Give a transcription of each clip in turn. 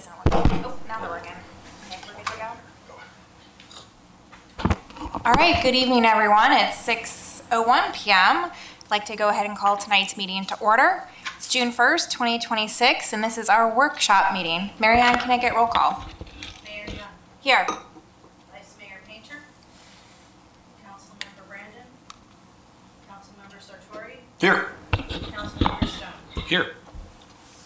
isn't working. Oh, now they're working. Okay, we're good to go. All right, good evening, everyone. It's 6:01 p.m. I'd like to go ahead and call tonight's meeting to order. It's June 1st, 2026, and this is our workshop meeting. Mary Ann, can I get roll call? Mayor Young. Here. Vice Mayor Painter. Councilmember Brandon. Councilmember Sartori. Here. Councilmember Stone. Here.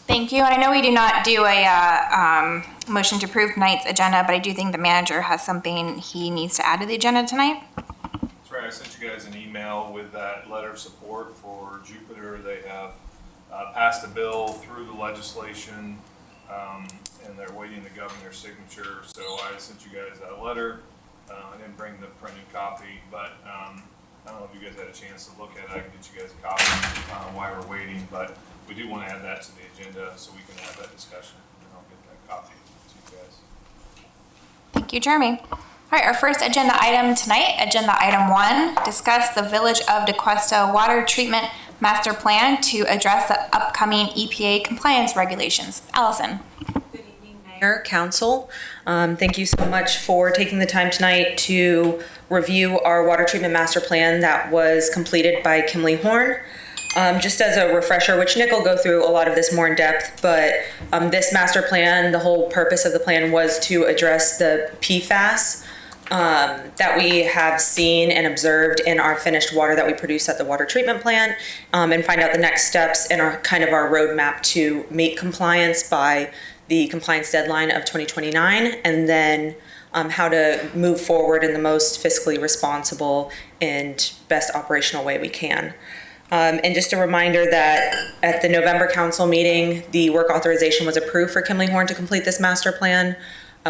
Thank you. And I know we do not do a motion to approve tonight's agenda, but I do think the manager has something he needs to add to the agenda tonight. That's right. I sent you guys an email with that letter of support for Jupiter. They have passed a bill through the legislation, and they're waiting the governor's signature. So I sent you guys that letter. I didn't bring the printed copy, but I don't know if you guys had a chance to look at it. I can get you guys a copy while we're waiting, but we do want to add that to the agenda so we can have that discussion, and I'll get that copy to you guys. Thank you, Jeremy. All right, our first agenda item tonight, agenda item 1, discuss the Village of Tequesta Water Treatment Master Plan to address the upcoming EPA compliance regulations. Allison. Good evening, Mayor, Council. Thank you so much for taking the time tonight to review our water treatment master plan that was completed by Kimley Horn. Just as a refresher, which Nick will go through a lot of this more in depth, but this master plan, the whole purpose of the plan was to address the PFAS that we have seen and observed in our finished water that we produce at the water treatment plant, and find out the next steps in our our roadmap to meet compliance by the compliance deadline of 2029, and then how to move forward in the most fiscally responsible and best operational way we can. And just a reminder that at the November council meeting, the work authorization was approved for Kimley Horn to complete this master plan.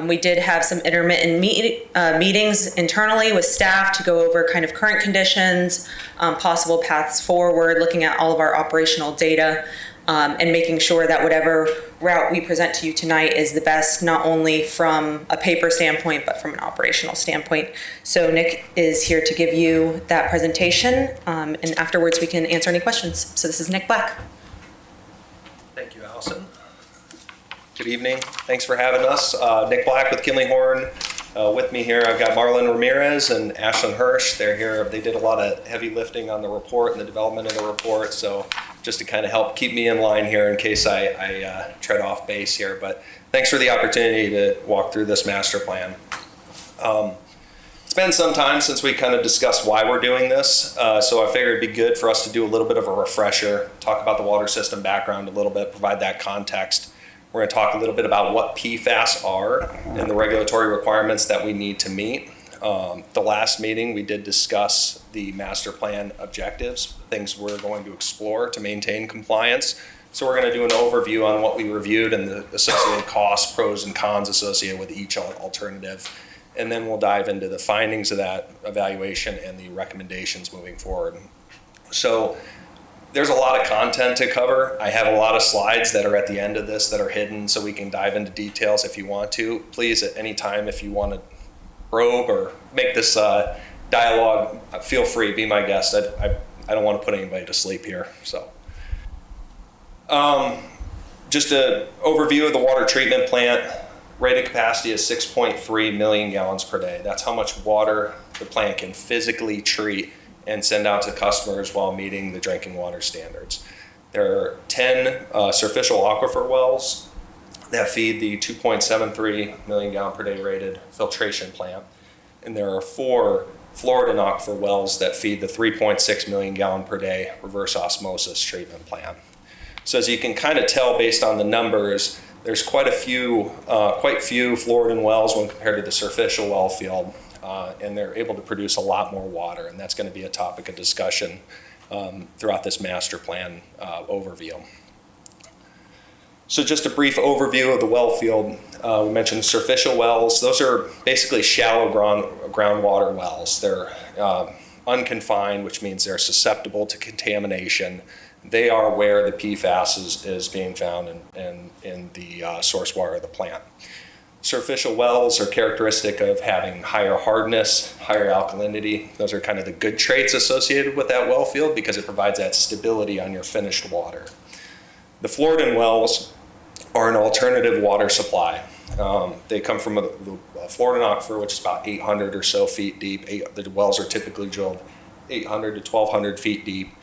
We did have some intermittent meetings internally with staff to go over current conditions, possible paths forward, looking at all of our operational data, and making sure that whatever route we present to you tonight is the best, not only from a paper standpoint, but from an operational standpoint. So Nick is here to give you that presentation, and afterwards we can answer any questions. So this is Nick Black. Thank you, Allison. Good evening. Thanks for having us. Nick Black with Kimley Horn. With me here, I've got Marlon Ramirez and Ashlyn Hirsch. They're here. They did a lot of heavy lifting on the report and the development of the report. So just to kind of help keep me in line here in case I tread off base here. But thanks for the opportunity to walk through this master plan. It's been some time since we kind of discussed why we're doing this. So I figured it'd be good for us to do a little bit of a refresher, talk about the water system background a little bit, provide that context. We're going to talk a little bit about what PFAS are and the regulatory requirements that we need to meet. The last meeting, we did discuss the master plan objectives, things we're going to explore to maintain compliance. So we're going to do an overview on what we reviewed and the associated costs, pros and cons associated with each alternative. And then we'll dive into the findings of that evaluation and the recommendations moving forward. So there's a lot of content to cover. I have a lot of slides that are at the end of this that are hidden, so we can dive into details if you want to. Please, at any time, if you want to probe or make this dialogue, feel free, be my guest. I don't want to put anybody to sleep here. So, just an overview of the water treatment plant. Rated capacity is 6.3 million gallons per day. That's how much water the plant can physically treat and send out to customers while meeting the drinking water standards. There are 10 surficial aquifer wells that feed the 2.73 million gallon per day rated filtration plant. And there are 4 Florida aquifer wells that feed the 3.6 million gallon per day reverse osmosis treatment plant. So as you can kind of tell based on the numbers, there's quite few Floridan wells when compared to the surficial well field. And they're able to produce a lot more water, and that's going to be a topic of discussion throughout this master plan overview. So just a brief overview of the well field. We mentioned surficial wells. Those are basically shallow groundwater wells. They're unconfined, which means they're susceptible to contamination. They are where the PFAS is being found in the source water of the plant. Surficial wells are characteristic of having higher hardness, higher alkalinity. Those are kind of the good traits associated with that well field because it provides that stability on your finished water. The Floridan wells are an alternative water supply. They come from the Florida aquifer, which is about 800 or so feet deep. The wells are typically drilled 800 to 1,200 feet deep.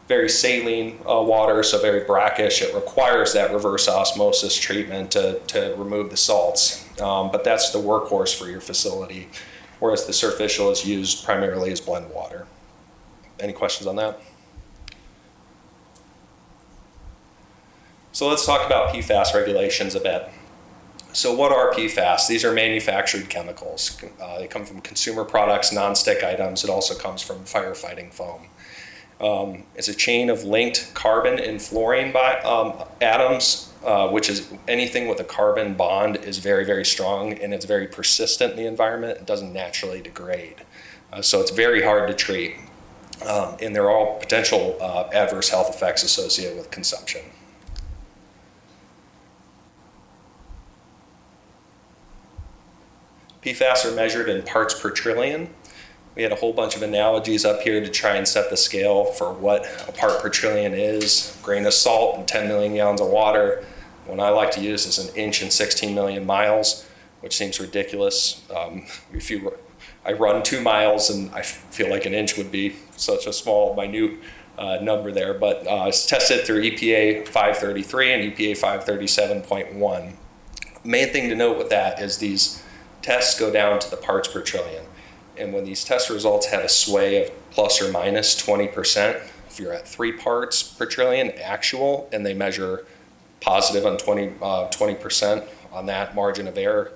Very saline water, so very brackish. It requires that reverse osmosis treatment to remove the salts. But that's the workhorse for your facility, whereas the surficial is used primarily as blend water. Any questions on that? So let's talk about PFAS regulations a bit. So what are PFAS? These are manufactured chemicals. They come from consumer products, non-stick items. It also comes from firefighting foam. It's a chain of linked carbon and fluorine atoms, which is anything with a carbon bond is very, very strong, and it's very persistent in the environment. It doesn't naturally degrade. So it's very hard to treat. And there are all potential adverse health effects associated with consumption. PFAS are measured in parts per trillion. We had a whole bunch of analogies up here to try and set the scale for what a part per trillion is. A grain of salt and 10 million gallons of water. One I like to use is an inch in 16 million miles, which seems ridiculous. I run 2 miles and I feel like an inch would be such a small, minute number there, but it's tested through EPA 533 and EPA 537.1. Main thing to note with that is these tests go down to the parts per trillion. And when these test results have a sway of plus or minus 20%, if you're at 3 parts per trillion actual and they measure positive on 20% on that margin of error,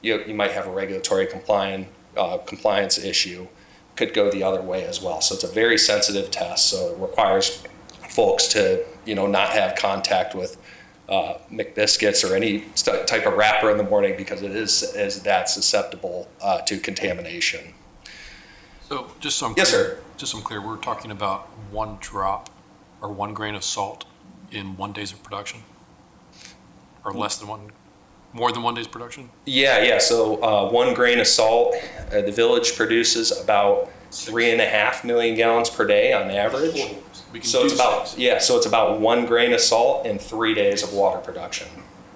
you might have a regulatory compliance issue. Could go the other way as well. So it's a very sensitive test. So it requires folks to not have contact with McBiscuits or any type of wrapper in the morning because it is that susceptible to contamination. So just so I'm Yes, clear, sir. just so I'm clear, we're talking about 1 drop or 1 grain of salt in 1 day's of production, or less than more than 1 day's production. Yeah. So 1 grain of salt, the village produces about 3.5 million gallons per day on average. We can So do it's about 6. So it's about 1 grain of salt in 3 days of water production,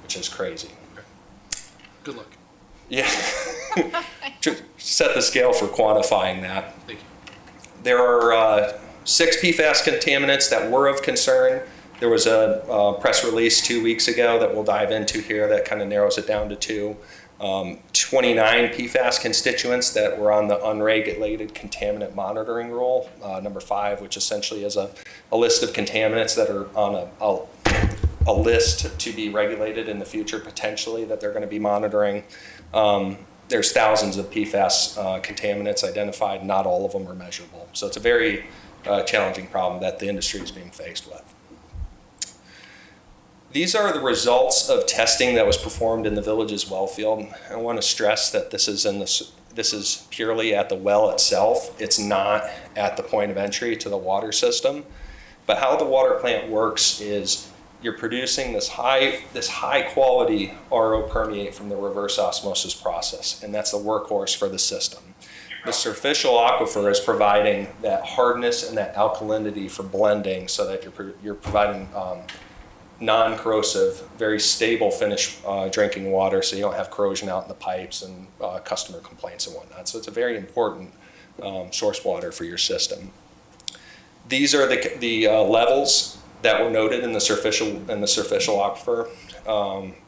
which is crazy. Good luck. Yeah. To set the scale for quantifying that. Thank you. There are 6 PFAS contaminants that were of concern. There was a press release 2 weeks ago that we'll dive into here that kind of narrows it down to 2. 29 PFAS constituents that were on the unregulated contaminant monitoring rule, number 5, which essentially is a list of contaminants that are on a list to be regulated in the future, potentially, that they're going to be monitoring. There's thousands of PFAS contaminants identified. Not all of them are measurable. So it's a very challenging problem that the industry is being faced with. These are the results of testing that was performed in the village's well field. I want to stress that this is purely at the well itself. It's not at the point of entry to the water system. But how the water plant works is you're producing this high quality RO permeate from the reverse osmosis process, and that's the workhorse for the system. The surficial aquifer is providing that hardness and that alkalinity for blending, so that you're providing non-corrosive, very stable finished drinking water, so you don't have corrosion out in the pipes and customer complaints and whatnot. So it's a very important source water for your system. These are the levels that were noted in the surficial aquifer.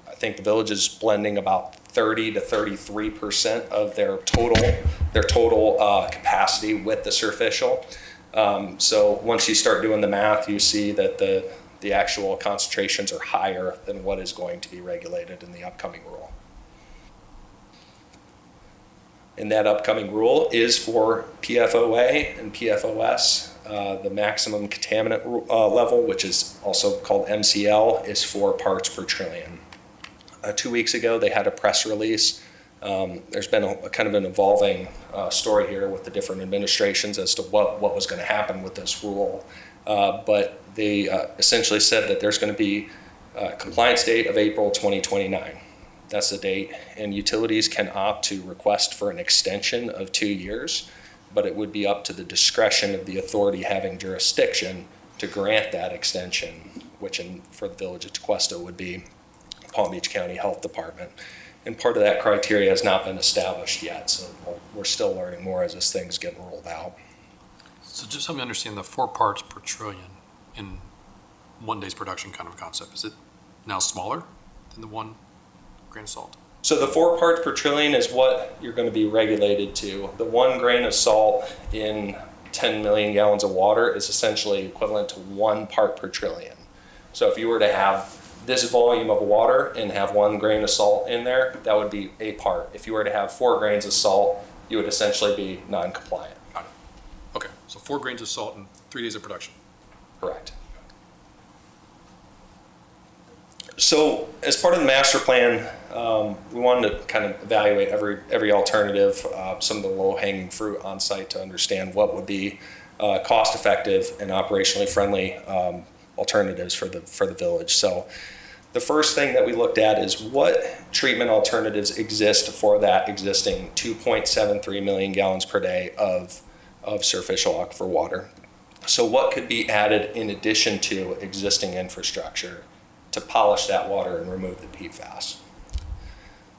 I think the village is blending about 30 to 33% of their total capacity with the surficial. So once you start doing the math, you see that the actual concentrations are higher than what is going to be regulated in the upcoming rule. And that upcoming rule is for PFOA and PFOS. The maximum contaminant level, which is also called MCL, is 4 parts per trillion. 2 weeks ago, they had a press release. There's been a kind of an evolving story here with the different administrations as to what was going to happen with this rule. But they essentially said that there's going to be a compliance date of April 2029. That's the date. And utilities can opt to request for an extension of 2 years, but it would be up to the discretion of the authority having jurisdiction to grant that extension, which for the village of Tequesta would be Palm Beach County Health Department. And part of that criteria has not been established yet, so we're still learning more as this thing's getting rolled out. So just help me understand the 4 parts per trillion in one day's production kind of concept. Is it now smaller than the 1 grain of salt? So the 4 parts per trillion is what you're going to be regulated to. The 1 grain of salt in 10 million gallons of water is essentially equivalent to 1 part per trillion. So if you were to have this volume of water and have 1 grain of salt in there, that would be a part. If you were to have 4 grains of salt, you would essentially be non-compliant. Got it. Okay, so 4 grains of salt in 3 days of production. Correct. So as part of the master plan, we wanted to kind of evaluate every alternative, some of the low-hanging fruit on site to understand what would be cost-effective and operationally friendly alternatives for the village. So the first thing that we looked at is what treatment alternatives exist for that existing 2.73 million gallons per day of surficial aquifer water. So what could be added in addition to existing infrastructure to polish that water and remove the PFAS?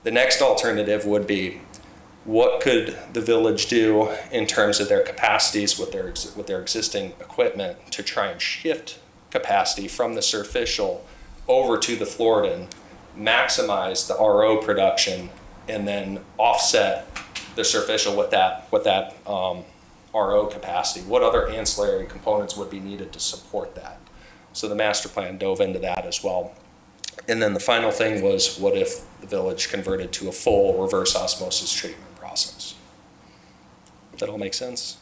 The next alternative would be, what could the village do in terms of their capacities with their existing equipment to try and shift capacity from the surficial over to the Floridan, maximize the RO production, and then offset the surficial with that RO capacity? What other ancillary components would be needed to support that? So the master plan dove into that as well. And then the final thing was, what if the village converted to a full reverse osmosis treatment process? Does that all make sense?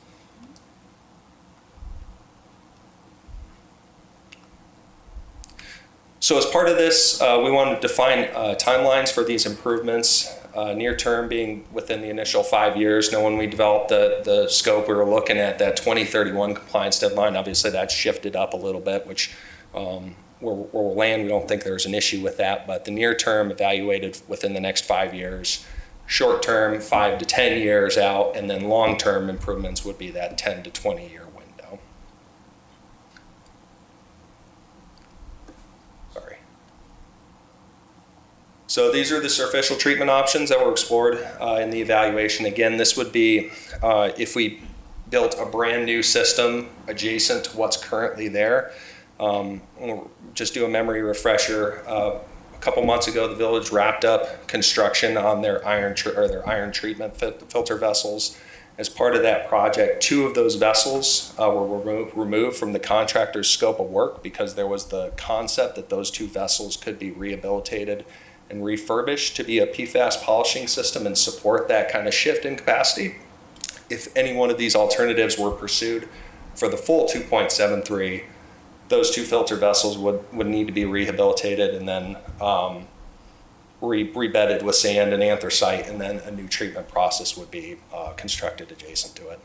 So as part of this, we wanted to define timelines for these improvements, near term being within the initial 5 years. Now, when we developed the scope, we were looking at that 2031 compliance deadline. Obviously, that's shifted up a little bit, which where we'll land, we don't think there's an issue with that. But the near term evaluated within the next 5 years, short term 5 to 10 years out, and then long term improvements would be that 10 to 20 year window. Sorry. So these are the surficial treatment options that were explored in the evaluation. Again, this would be if we built a brand new system adjacent to what's currently there. We'll just do a memory refresher. A couple months ago, the village wrapped up construction on their iron treatment filter vessels. As part of that project, 2 of those vessels were removed from the contractor's scope of work because there was the concept that those 2 vessels could be rehabilitated and refurbished to be a PFAS polishing system and support that kind of shift in capacity. If any one of these alternatives were pursued for the full 2.73, those 2 filter vessels would need to be rehabilitated and then rebedded with sand and anthracite, and then a new treatment process would be constructed adjacent to it.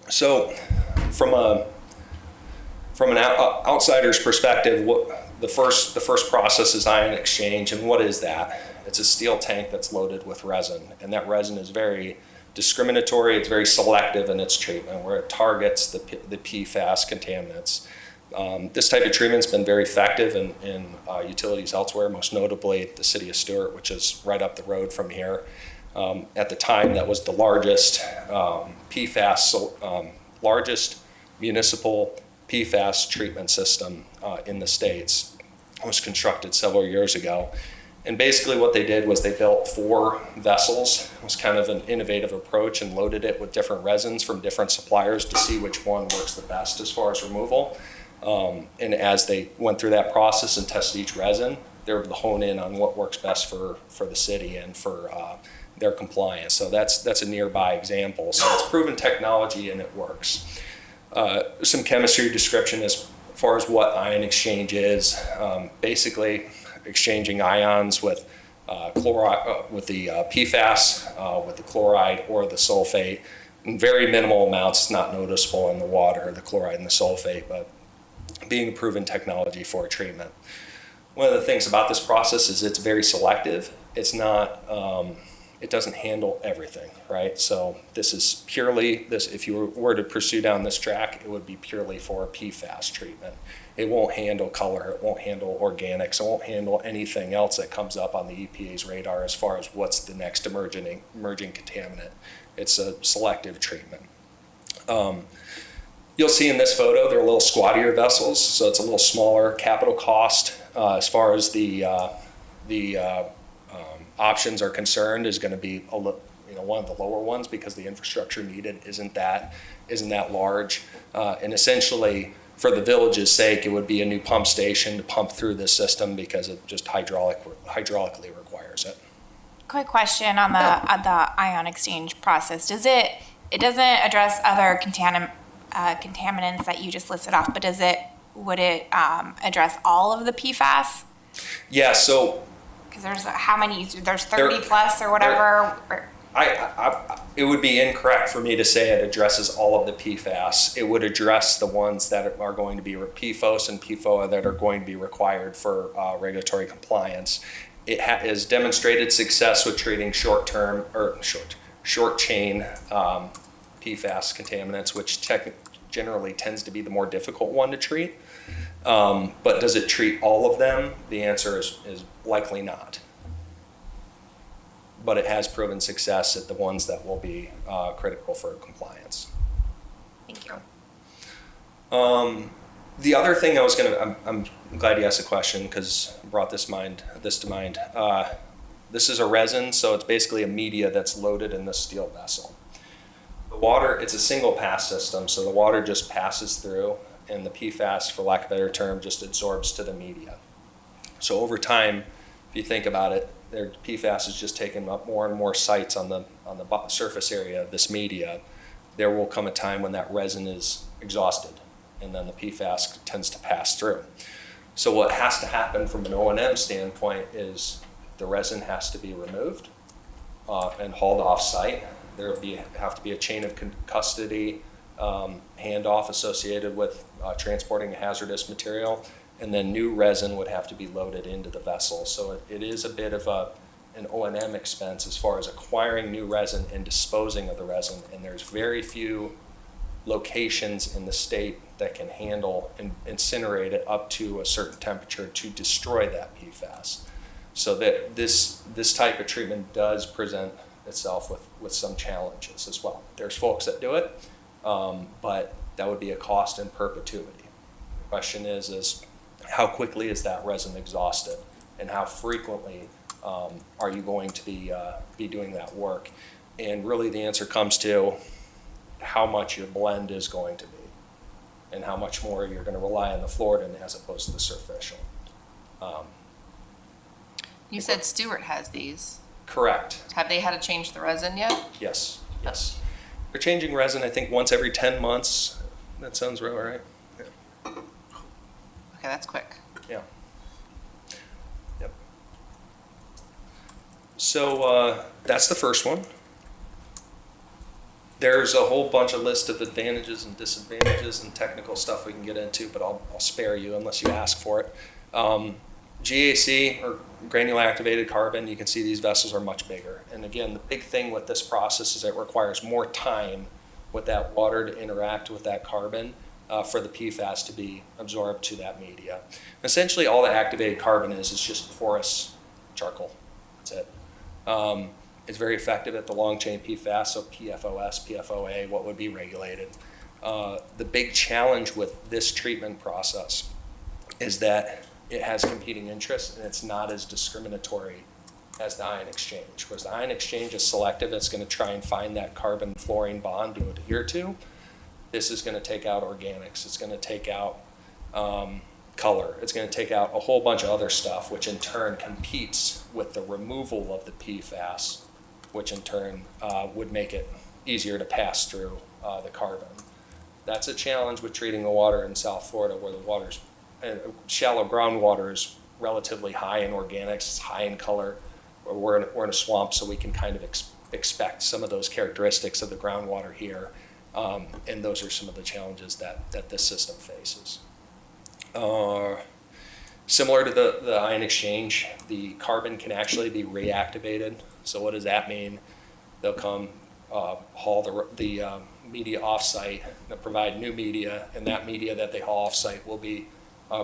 So from an outsider's perspective, the first process is ion exchange. And what is that? It's a steel tank that's loaded with resin, and that resin is very discriminatory. It's very selective in its treatment, where it targets the PFAS contaminants. This type of treatment's been very effective in utilities elsewhere, most notably the city of Stewart, which is right up the road from here. At the time, that was the largest largest municipal PFAS treatment system in the States. It was constructed several years ago. And basically what they did was they built 4 vessels. It was kind of an innovative approach, and loaded it with different resins from different suppliers to see which one works the best as far as removal. And as they went through that process and tested each resin, they were able to hone in on what works best for the city and for their compliance. So that's a nearby example. So it's proven technology and it works. Some chemistry description as far as what ion exchange is. Basically, exchanging ions with chloride, with the PFAS, with the chloride or the sulfate. In very minimal amounts, not noticeable in the water, the chloride and the sulfate, but being a proven technology for treatment. One of the things about this process is it's very selective. It's not it doesn't handle everything, right? So this is purely, if you were to pursue down this track, it would be purely for PFAS treatment. It won't handle color, it won't handle organics, it won't handle anything else that comes up on the EPA's radar as far as what's the next emerging contaminant. It's a selective treatment. You'll see in this photo, they're a little squattier vessels, so it's a little smaller capital cost. As far as the options are concerned, is going to be one of the lower ones because the infrastructure needed isn't that large. And essentially, for the village's sake, it would be a new pump station to pump through this system because it just hydraulically requires it. Quick question on the ion exchange process. It doesn't address other contaminants that you just listed off, but would it address all of the PFAS? Yeah, so Because there's how many? There's 30 plus or whatever. it would be incorrect for me to say it addresses all of the PFAS. It would address the ones that are going to be PFOS and PFOA that are going to be required for regulatory compliance. It has demonstrated success with treating short chain PFAS contaminants, which generally tends to be the more difficult one to treat. But does it treat all of them? The answer is likely not. But it has proven success at the ones that will be critical for compliance. Thank you. The other thing I'm glad you asked the question because I brought this to mind. This is a resin, so it's basically a media that's loaded in this steel vessel. The water, it's a single pass system, so the water just passes through and the PFAS, for lack of a better term, just absorbs to the media. So over time, if you think about it, their PFAS is just taking up more and more sites on the surface area of this media. There will come a time when that resin is exhausted, and then the PFAS tends to pass through. So what has to happen from an O&M standpoint is the resin has to be removed and hauled off site. There will have to be a chain of custody handoff associated with transporting a hazardous material, and then new resin would have to be loaded into the vessel. So it is a bit of an O&M expense as far as acquiring new resin and disposing of the resin, and there's very few locations in the state that can handle and incinerate it up to a certain temperature to destroy that PFAS. So that this type of treatment does present itself with some challenges as well. There's folks that do it, but that would be a cost in perpetuity. The question is how quickly is that resin exhausted, and how frequently are you going to be doing that work? And really the answer comes to how much your blend is going to be and how much more you're going to rely on the Floridan as opposed to the surficial. You said Stewart has these. Correct. Have they had to change the resin yet? Yes. They're changing resin, I think, once every 10 months. That sounds real, right? Yeah. Okay, that's quick. Yeah. Yep. So that's the first one. There's a whole bunch of list of advantages and disadvantages and technical stuff we can get into, but I'll spare you unless you ask for it. GAC, or granular activated carbon, you can see these vessels are much bigger. And again, the big thing with this process is it requires more time with that water to interact with that carbon for the PFAS to be absorbed to that media. Essentially, all the activated carbon is just porous charcoal. That's it. It's very effective at the long chain PFAS, so PFOS, PFOA, what would be regulated. The big challenge with this treatment process is that it has competing interests and it's not as discriminatory as the ion exchange. Whereas the ion exchange is selective, it's going to try and find that carbon fluorine bond to adhere to. This is going to take out organics. It's going to take out color. It's going to take out a whole bunch of other stuff, which in turn competes with the removal of the PFAS, which in turn would make it easier to pass through the carbon. That's a challenge with treating the water in South Florida, where the water's shallow groundwater is relatively high in organics, it's high in color. We're in a swamp, so we can kind of expect some of those characteristics of the groundwater here, and those are some of the challenges that this system faces. Similar to the ion exchange, the carbon can actually be reactivated So what does that mean? They'll come haul the media offsite, they'll provide new media, and that media that they haul offsite will be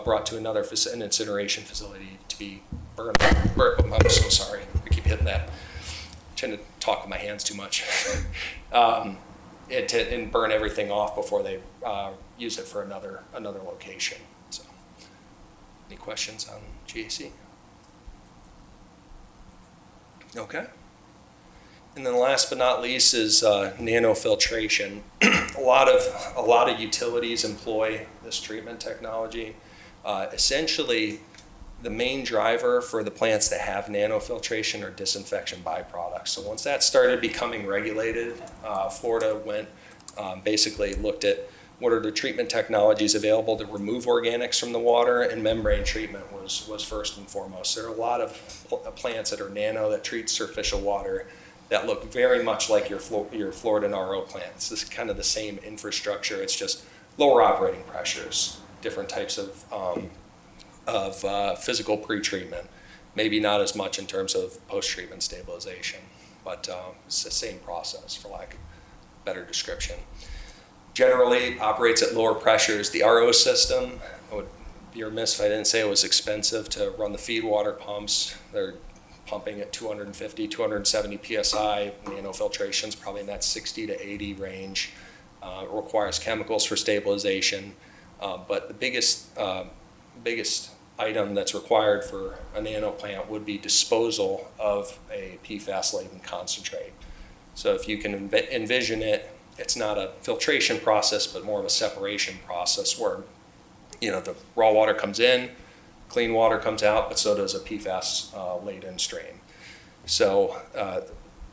brought to an incineration facility to be burned. I'm so sorry, I keep hitting that. I'm trying to talk with my hands too much. And burn everything off before they use it for another location. So, any questions on GAC? Okay. And then last but not least is nanofiltration. a lot of utilities employ this treatment technology. Essentially, the main driver for the plants that have nanofiltration are disinfection byproducts. So once that started becoming regulated, Florida went basically looked at what are the treatment technologies available to remove organics from the water, and membrane treatment was first and foremost. There are a lot of plants that are nano that treat surficial water that look very much like your Florida RO plants. This is kind of the same infrastructure. It's just lower operating pressures, different types of physical pre-treatment, maybe not as much in terms of post-treatment stabilization, but it's the same process, for lack of a better description. Generally operates at lower pressures. The RO system, I would be remiss if I didn't say it was expensive to run the feed water pumps. They're pumping at 250, 270 PSI. Nanofiltration's probably in that 60 to 80 range. It requires chemicals for stabilization, but the biggest item that's required for a nano plant would be disposal of a PFAS-laden concentrate. So if you can envision it, it's not a filtration process, but more of a separation process where, the raw water comes in, clean water comes out, but so does a PFAS-laden stream. So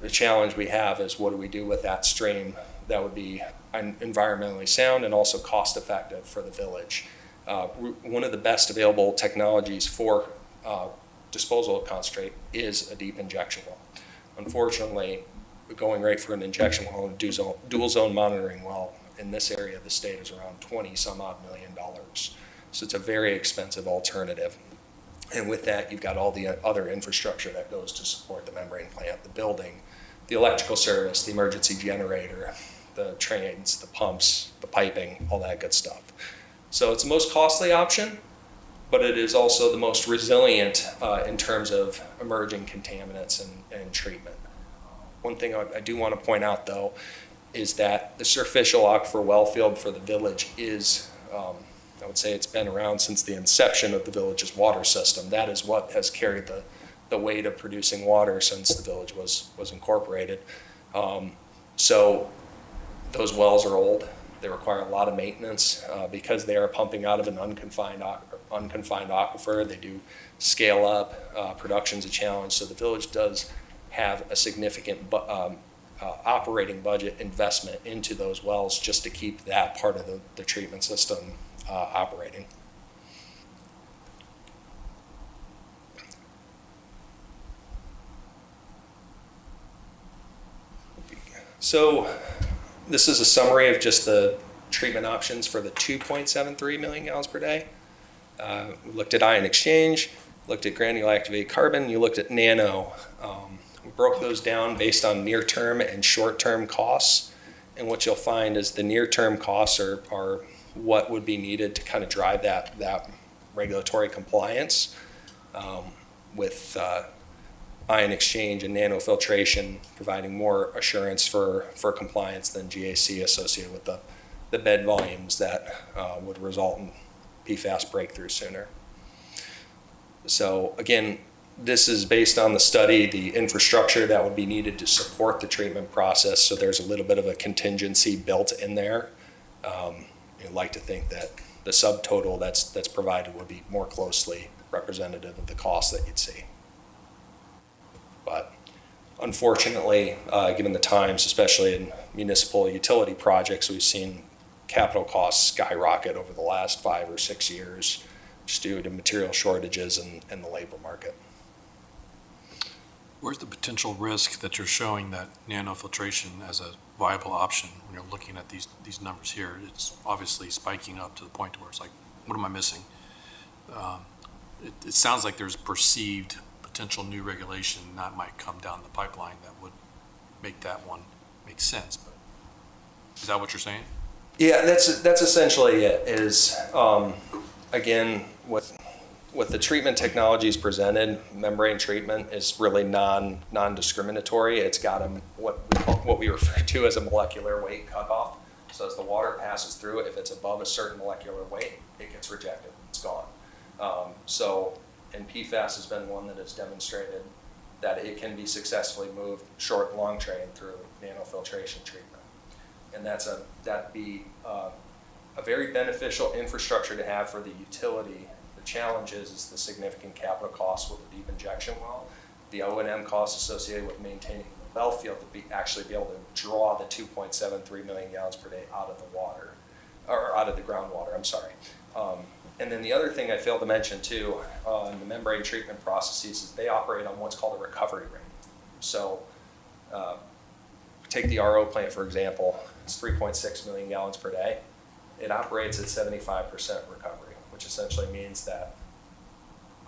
the challenge we have is what do we do with that stream that would be environmentally sound and also cost-effective for the village. One of the best available technologies for disposal of concentrate is a deep injection well. Unfortunately, going right for an injection well and dual zone monitoring well in this area of the state is around $20-some-odd million. So it's a very expensive alternative. And with that, you've got all the other infrastructure that goes to support the membrane plant, the building, the electrical service, the emergency generator, the trains, the pumps, the piping, all that good stuff. So it's the most costly option, but it is also the most resilient in terms of emerging contaminants and treatment. One thing I do want to point out, though, is that the surficial aquifer well field for the village is, I would say it's been around since the inception of the village's water system. That is what has carried the weight of producing water since the village was incorporated. So those wells are old. They require a lot of maintenance because they are pumping out of an unconfined aquifer. They do scale up. Production's a challenge. So the village does have a significant operating budget investment into those wells just to keep that part of the treatment system operating. So this is a summary of just the treatment options for the 2.73 million gallons per day. We looked at ion exchange, looked at granular activated carbon, you looked at nano. We broke those down based on near-term and short-term costs. And what you'll find is the near-term costs are what would be needed to kind of drive that regulatory compliance with ion exchange and nanofiltration, providing more assurance for compliance than GAC associated with the bed volumes that would result in PFAS breakthrough sooner. So again, this is based on the study, the infrastructure that would be needed to support the treatment process. So there's a little bit of a contingency built in there. I'd like to think that the subtotal that's provided would be more closely representative of the cost that you'd see. But unfortunately, given the times, especially in municipal utility projects, we've seen capital costs skyrocket over the last 5 or 6 years just due to material shortages and the labor market. Where's the potential risk that you're showing that nanofiltration as a viable option when you're looking at these numbers here? It's obviously spiking up to the point where it's like, what am I missing? It sounds like there's perceived potential new regulation that might come down the pipeline that would make that one make sense, but is that what you're saying? Yeah, that's essentially it. Is again, with the treatment technologies presented, membrane treatment is really non-discriminatory. It's got what we refer to as a molecular weight cutoff. So as the water passes through it, if it's above a certain molecular weight, it gets rejected. It's gone. And PFAS has been one that has demonstrated that it can be successfully moved short and long train through nanofiltration treatment. And that'd be a very beneficial infrastructure to have for the utility. The challenge is the significant capital costs with a deep injection well, the O&M costs associated with maintaining the well field to actually be able to draw the 2.73 million gallons per day out of the water, or out of the groundwater, I'm sorry. And then the other thing I failed to mention too, in the membrane treatment processes is they operate on what's called a recovery rate. So take the RO plant, for example, it's 3.6 million gallons per day. It operates at 75% recovery, which essentially means that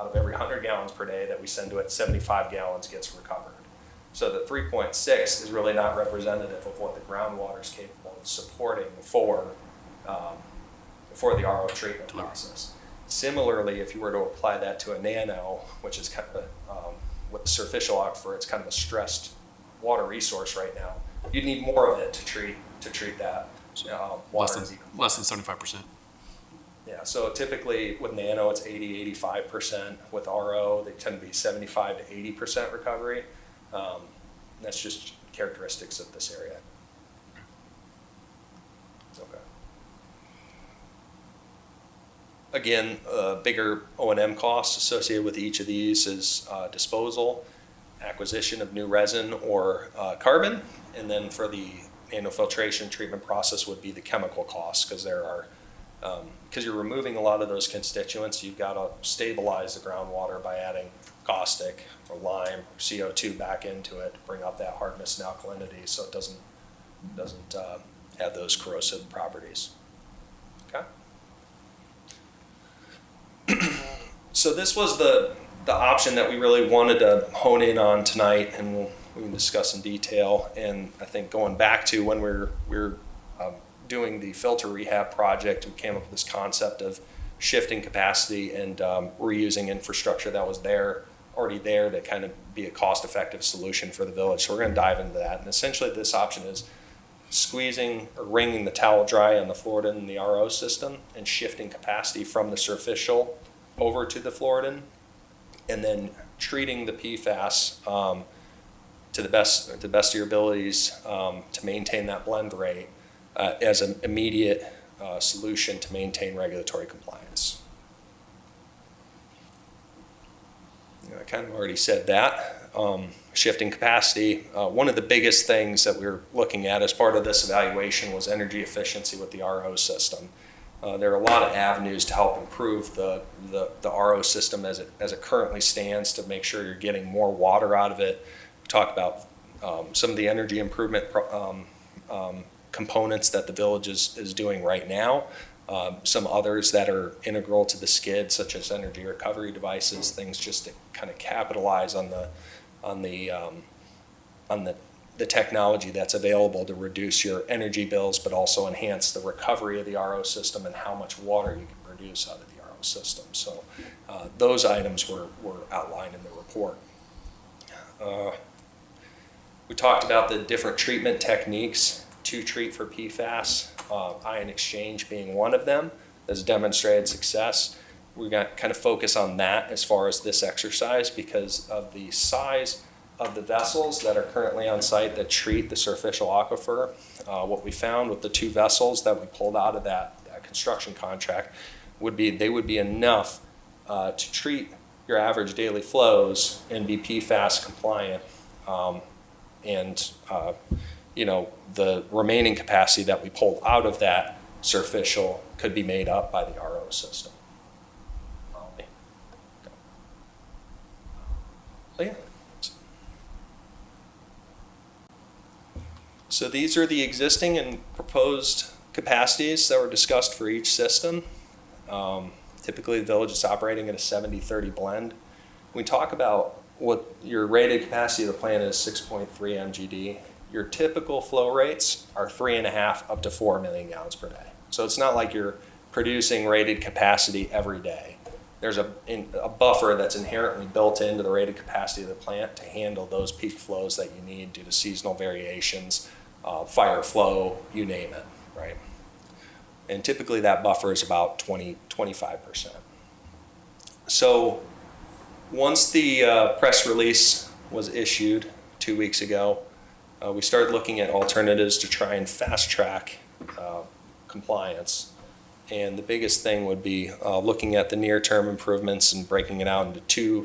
out of every 100 gallons per day that we send to it, 75 gallons gets recovered. So the 3.6 is really not representative of what the groundwater is capable of supporting for the RO treatment process. Similarly, if you were to apply that to a nano, which is kind of with the surficial aquifer, it's kind of a stressed water resource right now. You'd need more of it to treat that water. Less than 75%. Yeah, so typically with nano, it's 80-85%. With RO, they tend to be 75 to 80% recovery. That's just characteristics of this area. Okay. Again, bigger O&M costs associated with each of these is disposal, acquisition of new resin or carbon, and then for the nanofiltration treatment process would be the chemical costs, because because you're removing a lot of those constituents, you've got to stabilize the groundwater by adding caustic or lime or CO2 back into it to bring up that hardness and alkalinity so it doesn't have those corrosive properties. Okay. So this was the option that we really wanted to hone in on tonight, and we can discuss in detail. And I think going back to when we were doing the filter rehab project, we came up with this concept of shifting capacity and reusing infrastructure that was already there to kind of be a cost-effective solution for the village. So we're going to dive into that. And essentially this option is squeezing or wringing the towel dry on the Floridan and the RO system and shifting capacity from the surficial over to the Floridan, and then treating the PFAS to the best of your abilities to maintain that blend rate as an immediate solution to maintain regulatory compliance. I kind of already said that. Shifting capacity. One of the biggest things that we were looking at as part of this evaluation was energy efficiency with the RO system. There are a lot of avenues to help improve the RO system as it currently stands to make sure you're getting more water out of it. We talk about some of the energy improvement components that the village is doing right now. Some others that are integral to the skid, such as energy recovery devices, things just to kind of capitalize on the technology that's available to reduce your energy bills, but also enhance the recovery of the RO system and how much water you can produce out of the RO system. So those items were outlined in the report. We talked about the different treatment techniques to treat for PFAS, ion exchange being one of them that's demonstrated success. We're going to kind of focus on that as far as this exercise because of the size of the vessels that are currently on site that treat the surficial aquifer. What we found with the 2 vessels that we pulled out of that construction contract they would be enough to treat your average daily flows and be PFAS compliant. The remaining capacity that we pulled out of that surficial could be made up by the RO system. So yeah. So these are the existing and proposed capacities that were discussed for each system. Typically the village is operating at a 70-30 blend. When we talk about what your rated capacity of the plant is 6.3 MGD. Your typical flow rates are 3.5 up to 4 million gallons per day. So it's not like you're producing rated capacity every day. There's a buffer that's inherently built into the rated capacity of the plant to handle those peak flows that you need due to seasonal variations, fire flow, you name it, right? And typically that buffer is about 25%. So once the press release was issued 2 weeks ago, we started looking at alternatives to try and fast track compliance. And the biggest thing would be looking at the near-term improvements and breaking it out into two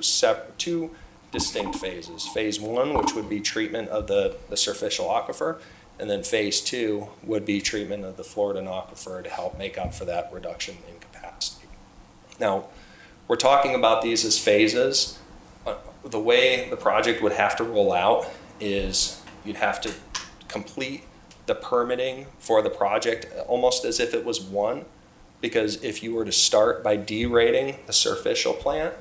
distinct phases. Phase 1, which would be treatment of the surficial aquifer, and then phase 2 would be treatment of the Floridan aquifer to help make up for that reduction in capacity. Now, we're talking about these as phases. The way the project would have to roll out is you'd have to complete the permitting for the project almost as if it was one, because if you were to start by derating the surficial plant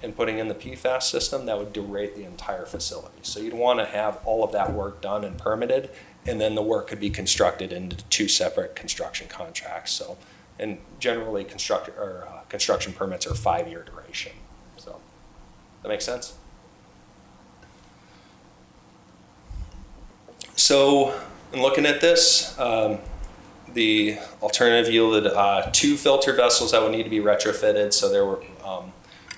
and putting in the PFAS system, that would derate the entire facility. So you'd want to have all of that work done and permitted, and then the work could be constructed into two separate construction contracts. So, and generally construction permits are 5-year duration. So, that makes sense? So, in looking at this, the alternative yielded 2 filter vessels that would need to be retrofitted. So there were,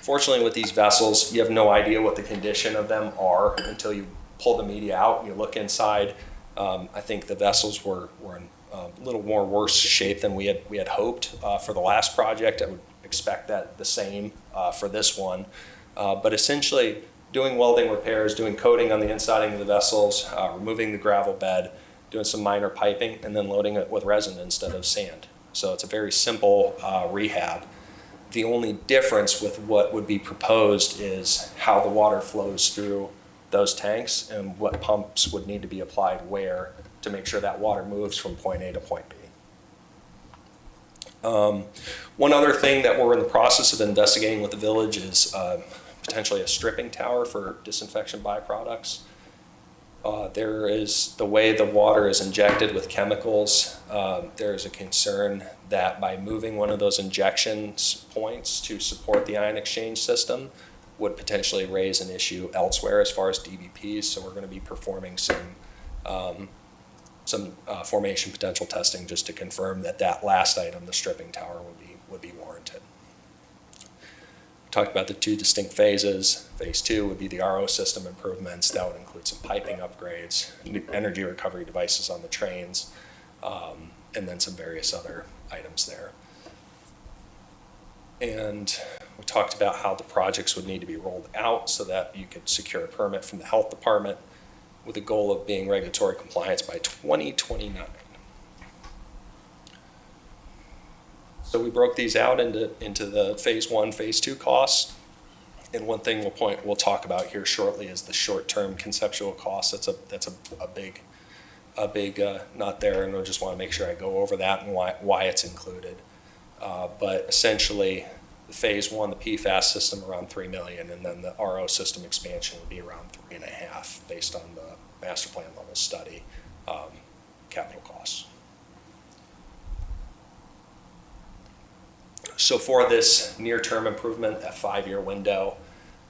fortunately with these vessels, you have no idea what the condition of them are until you pull the media out and you look inside. I think the vessels were in a little more worse shape than we had hoped for the last project. I would expect that the same for this one. But essentially doing welding repairs, doing coating on the inside of the vessels, removing the gravel bed, doing some minor piping, and then loading it with resin instead of sand. So it's a very simple rehab. The only difference with what would be proposed is how the water flows through those tanks and what pumps would need to be applied where to make sure that water moves from point A to point B. One other thing that we're in the process of investigating with the village is potentially a stripping tower for disinfection byproducts. There is the way the water is injected with chemicals. There is a concern that by moving one of those injection points to support the ion exchange system would potentially raise an issue elsewhere as far as DBPs. So we're going to be performing some formation potential testing just to confirm that that last item, the stripping tower, would be warranted. Talked about the 2 distinct phases. Phase 2 would be the RO system improvements. That would include some piping upgrades, energy recovery devices on the trains, and then some various other items there. And we talked about how the projects would need to be rolled out so that you could secure a permit from the health department with the goal of being regulatory compliance by 2029. So we broke these out into the phase 1, phase 2 costs. And one thing we'll talk about here shortly is the short-term conceptual costs. That's a big not there, and I just want to make sure I go over that and why it's included. But essentially, the phase 1, the PFAS system, around $3 million, and then the RO system expansion would be around $3.5 million based on the master plan level study capital costs. So for this near-term improvement, that 5-year window,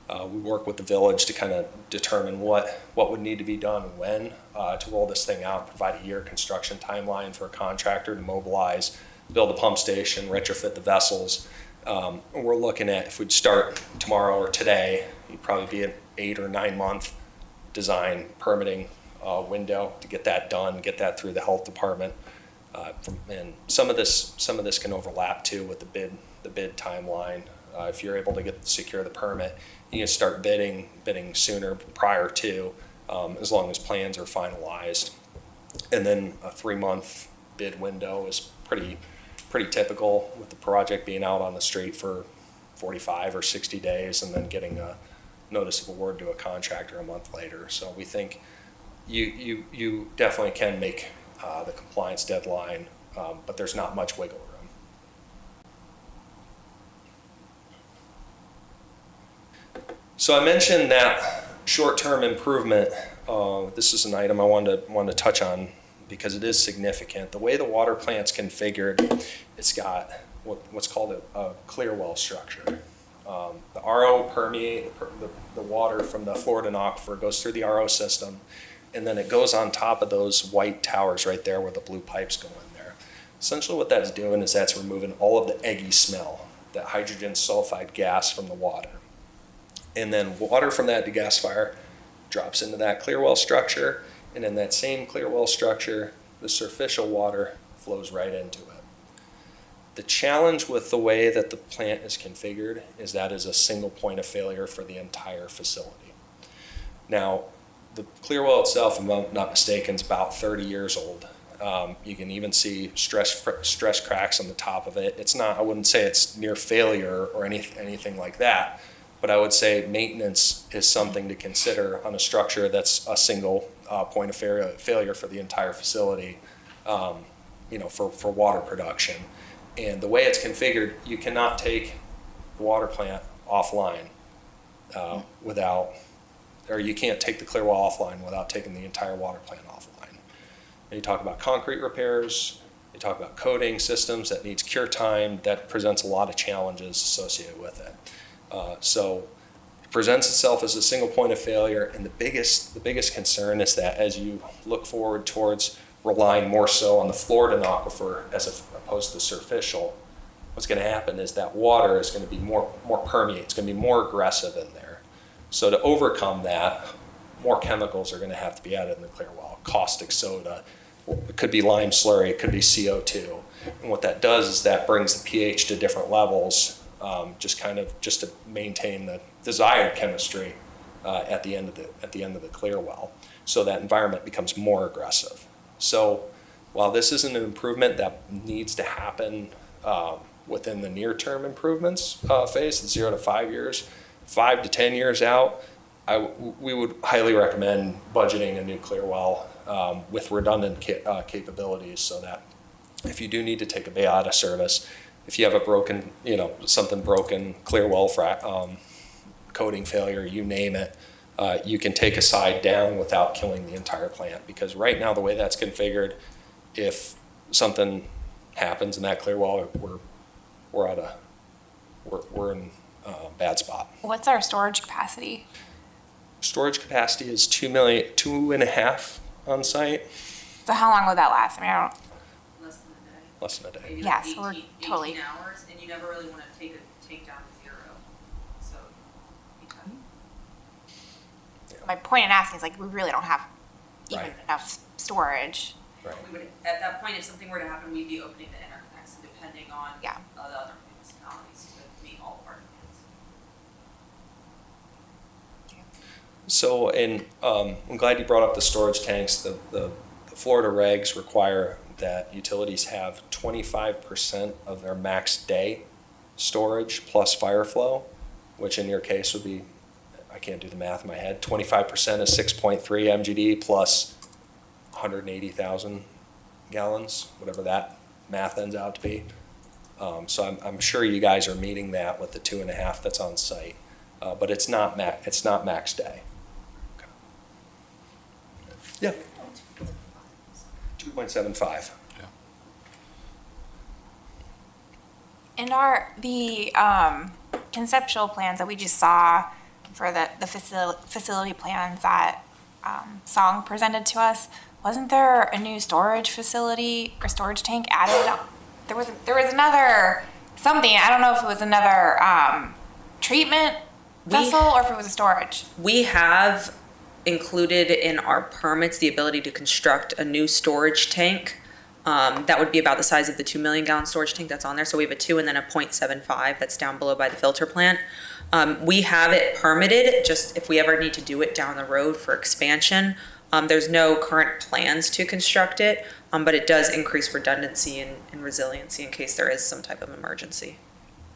we work with the village to kind of determine what would need to be done when to roll this thing out, provide a year construction timeline for a contractor to mobilize, build a pump station, retrofit the vessels. We're looking at, if we'd start tomorrow or today, it'd probably be an 8 or 9 month design permitting window to get that done, get that through the health department. And some of this can overlap too with the bid timeline. If you're able to secure the permit, you can start bidding sooner prior to, as long as plans are finalized. And then a 3-month bid window is pretty typical, with the project being out on the street for 45 or 60 days and then getting a notice of award to a contractor a month later. So we think you definitely can make the compliance deadline, but there's not much wiggle room. So I mentioned that short-term improvement. This is an item I wanted to touch on because it is significant. The way the water plant's configured, it's got what's called a clear well structure. The RO permeate the water from the Florida aquifer, goes through the RO system, and then it goes on top of those white towers right there where the blue pipes go in there. Essentially what that's doing is that's removing all of the eggy smell, that hydrogen sulfide gas from the water. And then water from that degasifier drops into that clear well structure, and in that same clear well structure, the surficial water flows right into it. The challenge with the way that the plant is configured is that is a single point of failure for the entire facility. Now, the clear well itself, if I'm not mistaken, is about 30 years old. You can even see stress cracks on the top of it. It's not, I wouldn't say it's near failure or anything like that, but I would say maintenance is something to consider on a structure that's a single point of failure for the entire facility, for water production. And the way it's configured, you cannot take the water plant offline or you can't take the clear well offline without taking the entire water plant offline. And you talk about concrete repairs, you talk about coating systems that needs cure time, that presents a lot of challenges associated with it. So it presents itself as a single point of failure, and the biggest concern is that as you look forward towards relying more so on the Florida aquifer as opposed to surficial, what's going to happen is that water is going to be more permeate, it's going to be more aggressive in there. So to overcome that, more chemicals are going to have to be added in the clear well. Caustic soda, it could be lime slurry, it could be CO2. And what that does is that brings the pH to different levels, just to maintain the desired chemistry at the end of the clear well. So that environment becomes more aggressive. So while this isn't an improvement that needs to happen within the near-term improvements phase, the 0 to 5 years, 5 to 10 years out, we would highly recommend budgeting a new clear well with redundant capabilities, so that if you do need to take a bay out of service, if you have a broken, something broken, clear well coating failure, you name it, you can take a side down without killing the entire plant. Because right now, the way that's configured, if something happens in that clear well, we're in a bad spot. What's our storage capacity? Storage capacity is 2.5 on site. So how long would that last? I mean, I don't. Less than a day. Less than a day. Maybe Yeah, like so we're 18 totally- 18 hours, and you never really want to take down to 0. So, because My point in asking is we really don't have even Right. enough storage. Right. we would, at that point, if something were to happen, we'd be opening the interconnects, and depending on Yeah. the other municipalities to meet all of our demands. So, I'm glad you brought up the storage tanks. The Florida regs require that utilities have 25% of their max day storage plus fire flow, which in your case would be, I can't do the math in my head, 25% is 6.3 MGD plus 180,000 gallons, whatever that math ends out to be. So I'm sure you guys are meeting that with the 2.5 that's on site, but it's not max day. Okay. Yeah. 2.75. And the conceptual plans that we just saw for the facility plans that Song presented to us, wasn't there a new storage facility or storage tank added? There was another something. I don't know if it was another treatment vessel or if it was a storage. We have included in our permits the ability to construct a new storage tank. That would be about the size of the 2 million gallon storage tank that's on there. So we have a 2 and then a 0.75 that's down below by the filter plant. We have it permitted, just if we ever need to do it down the road for expansion. There's no current plans to construct it, but it does increase redundancy and resiliency in case there is some type of emergency.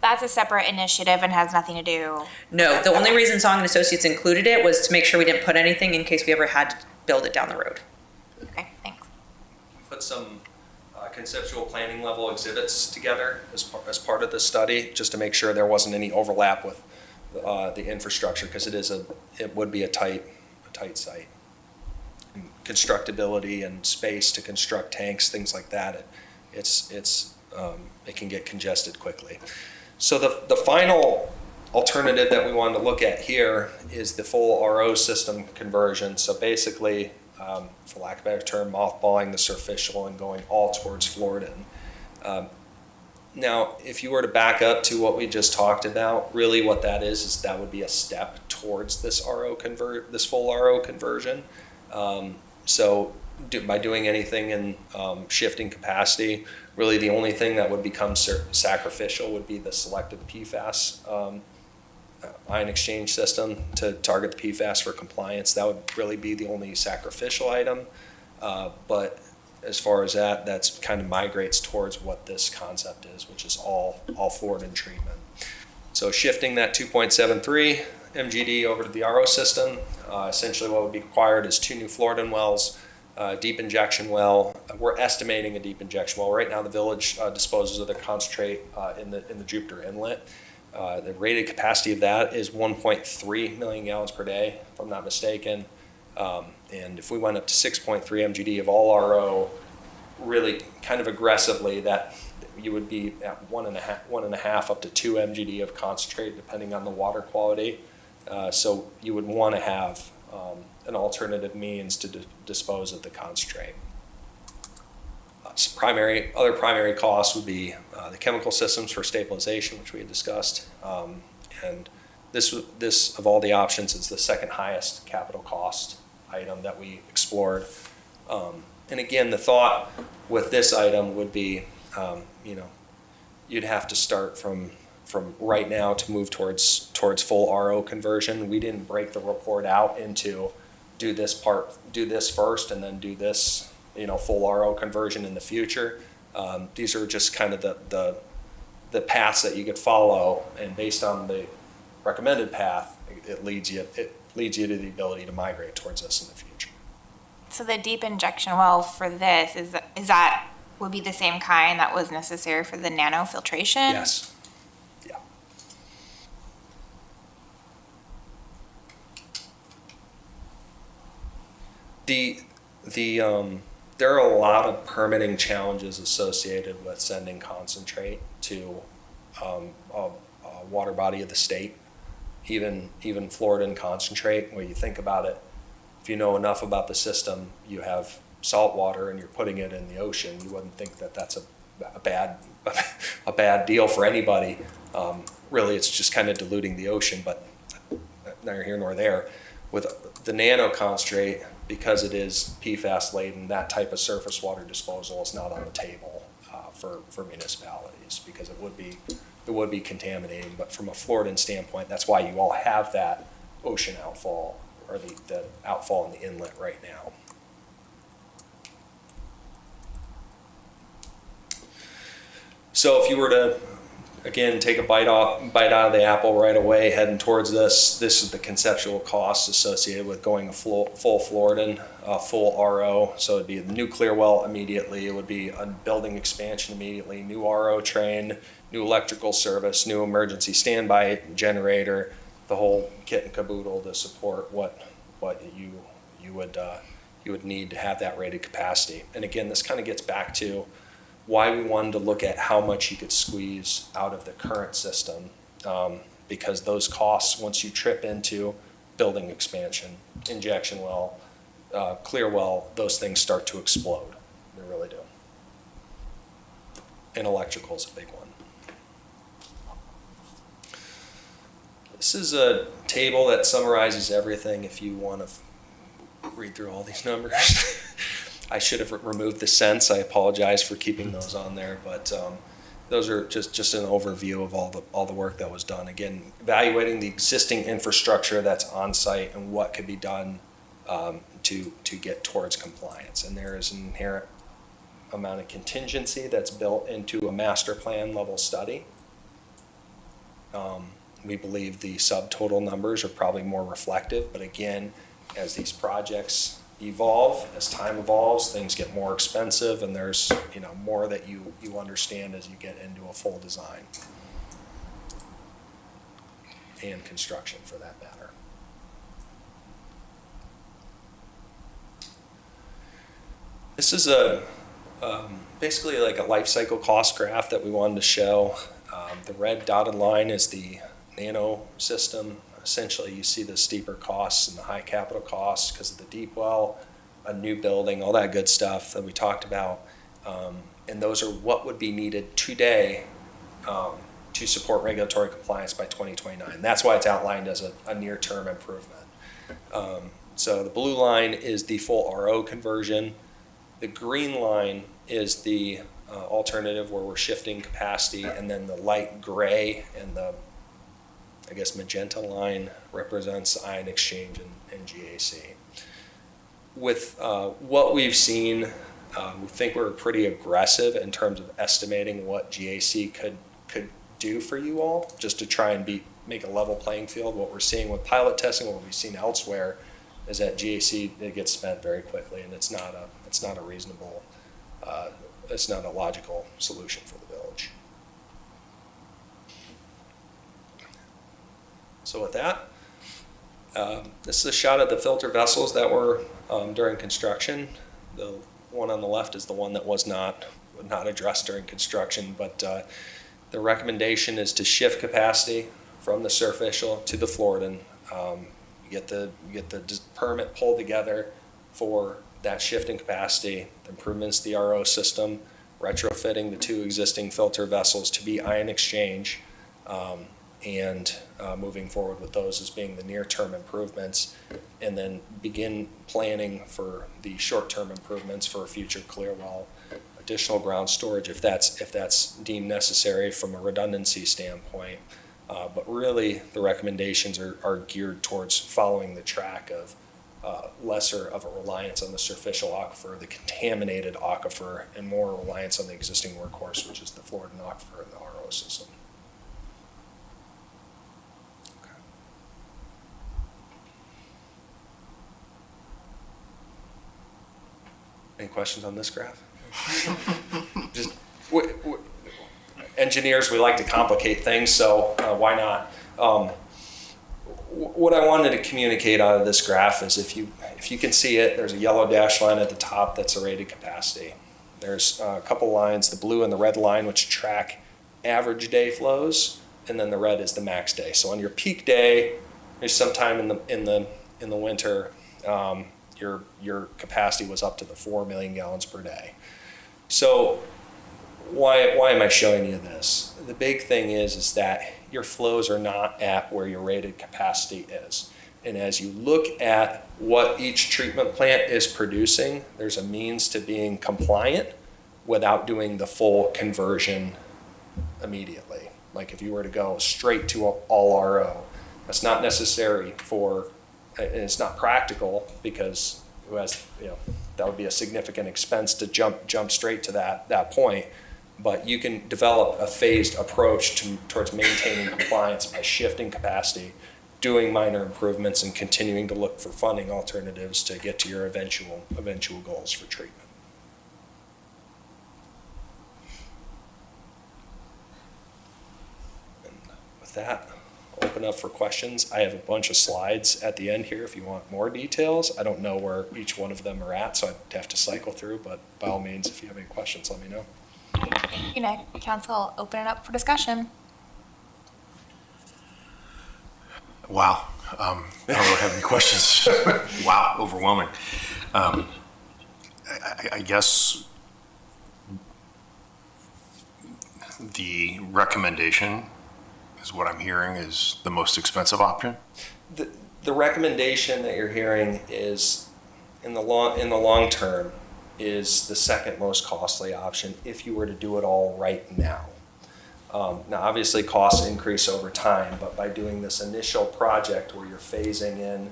That's a separate initiative and has nothing to do. No, the only reason Song and Associates included it was to make sure we didn't put anything in case we ever had to build it down the road. Okay, thanks. Put some conceptual planning level exhibits together as part of the study, just to make sure there wasn't any overlap with the infrastructure, because it would be a tight site. And constructability and space to construct tanks, things like that, it can get congested quickly. So the final alternative that we wanted to look at here is the full RO system conversion. So basically, for lack of a better term, mothballing the surficial and going all towards Floridan. Now, if you were to back up to what we just talked about, really what that is that would be a step towards this full RO conversion. By doing anything in shifting capacity, really the only thing that would become sacrificial would be the selective PFAS ion exchange system to target the PFAS for compliance. That would really be the only sacrificial item. But as far as that's kind of migrates towards what this concept is, which is all Floridan treatment. So shifting that 2.73 MGD over to the RO system, essentially what would be required is 2 new Floridan wells, deep injection well. We're estimating a deep injection well. Right now the village disposes of their concentrate in the Jupiter Inlet. The rated capacity of that is 1.3 million gallons per day, if I'm not mistaken. And if we went up to 6.3 MGD of all RO, really kind of aggressively, that you would be at 1.5 up to 2 MGD of concentrate, depending on the water quality. So you would want to have an alternative means to dispose of the concentrate. Other primary costs would be the chemical systems for stabilization, which we had discussed. And this of all the options is the second highest capital cost item that we explored. And again, the thought with this item would be, you'd have to start from right now to move towards full RO conversion. We didn't break the report out into do this first and then do this, full RO conversion in the future. These are just kind of the paths that you could follow, and based on the recommended path, it leads you to the ability to migrate towards this in the future. So the deep injection well for this, is that would be the same kind that was necessary for the nanofiltration? Yes. Yeah. There are a lot of permitting challenges associated with sending concentrate to a water body of the state, even Floridan concentrate. When you think about it, if you know enough about the system, you have salt water and you're putting it in the ocean, you wouldn't think that that's a bad deal for anybody. Really, it's just kind of diluting the ocean, but neither here nor there. With the nano concentrate, because it is PFAS laden, that type of surface water disposal is not on the table for municipalities, because it would be contaminating. But from a Floridan standpoint, that's why you all have that ocean outfall, or the outfall in the inlet right now. So if you were to, again, take a bite out of the apple right away, heading towards this is the conceptual costs associated with going a full Floridan, full RO. So it'd be the nuclear well immediately. It would be a building expansion immediately, new RO train, new electrical service, new emergency standby generator, the whole kit and caboodle to support what you would need to have that rated capacity. And again, this kind of gets back to why we wanted to look at how much you could squeeze out of the current system, because those costs, once you trip into building expansion, injection well, clear well, those things start to explode. They really do. And electrical is a big one. This is a table that summarizes everything if you want to read through all these numbers. I should have removed the cents. I apologize for keeping those on there, but those are just an overview of all the work that was done. Again, evaluating the existing infrastructure that's on site and what could be done to get towards compliance. And there is an inherent amount of contingency that's built into a master plan level study. We believe the subtotal numbers are probably more reflective, but again, as these projects evolve, as time evolves, things get more expensive, and there's more that you understand as you get into a full design. and construction for that matter. This is basically like a life cycle cost graph that we wanted to show. The red dotted line is the nano system. Essentially, you see the steeper costs and the high capital costs because of the deep well, a new building, all that good stuff that we talked about. And those are what would be needed today to support regulatory compliance by 2029. That's why it's outlined as a near-term improvement. So the blue line is the full RO conversion. The green line is the alternative where we're shifting capacity, and then the light gray and the, I guess, magenta line represents ion exchange and GAC. With what we've seen, we think we're pretty aggressive in terms of estimating what GAC could do for you all, just to try and make a level playing field. What we're seeing with pilot testing, what we've seen elsewhere, is that GAC, it gets spent very quickly, and it's not a reasonable, it's not a logical solution for the village. So with that, this is a shot of the filter vessels that were during construction. The one on the left is the one that was not addressed during construction, but the recommendation is to shift capacity from the superficial to the Floridan. You get the permit pulled together for that shift in capacity, the improvements to the RO system, retrofitting the 2 existing filter vessels to be ion exchange, and moving forward with those as being the near-term improvements, and then begin planning for the short-term improvements for a future clear well, additional ground storage if that's deemed necessary from a redundancy standpoint. But really, the recommendations are geared towards following the track of lesser of a reliance on the superficial aquifer, the contaminated aquifer, and more reliance on the existing workhorse, which is the Floridan aquifer and the RO system. Okay. Any questions on this graph? Just engineers, we like to complicate things, so why not? What I wanted to communicate out of this graph is if you can see it, there's a yellow dash line at the top that's a rated capacity. There's a couple lines, the blue and the red line, which track average day flows, and then the red is the max day. So on your peak day, there's sometime in the winter, your capacity was up to the 4 million gallons per day. So why am I showing you this? The big thing is that your flows are not at where your rated capacity is. And as you look at what each treatment plant is producing, there's a means to being compliant without doing the full conversion immediately. Like if you were to go straight to all RO, that's not necessary and it's not practical because that would be a significant expense to jump straight to that point. But you can develop a phased approach towards maintaining compliance by shifting capacity, doing minor improvements, and continuing to look for funding alternatives to get to your eventual goals for treatment. And with that, I'll open up for questions. I have a bunch of slides at the end here if you want more details. I don't know where each one of them are at, so I'd have to cycle through, but by all means, if you have any questions, let me know. Thank you, Nick. Council, I'll open it up for discussion. Wow. I don't really have any questions. Wow, overwhelming. I guess the recommendation is what I'm hearing is the most expensive option. The recommendation that you're hearing is in the long term is the second most costly option if you were to do it all right now. Now, obviously, costs increase over time, but by doing this initial project where you're phasing in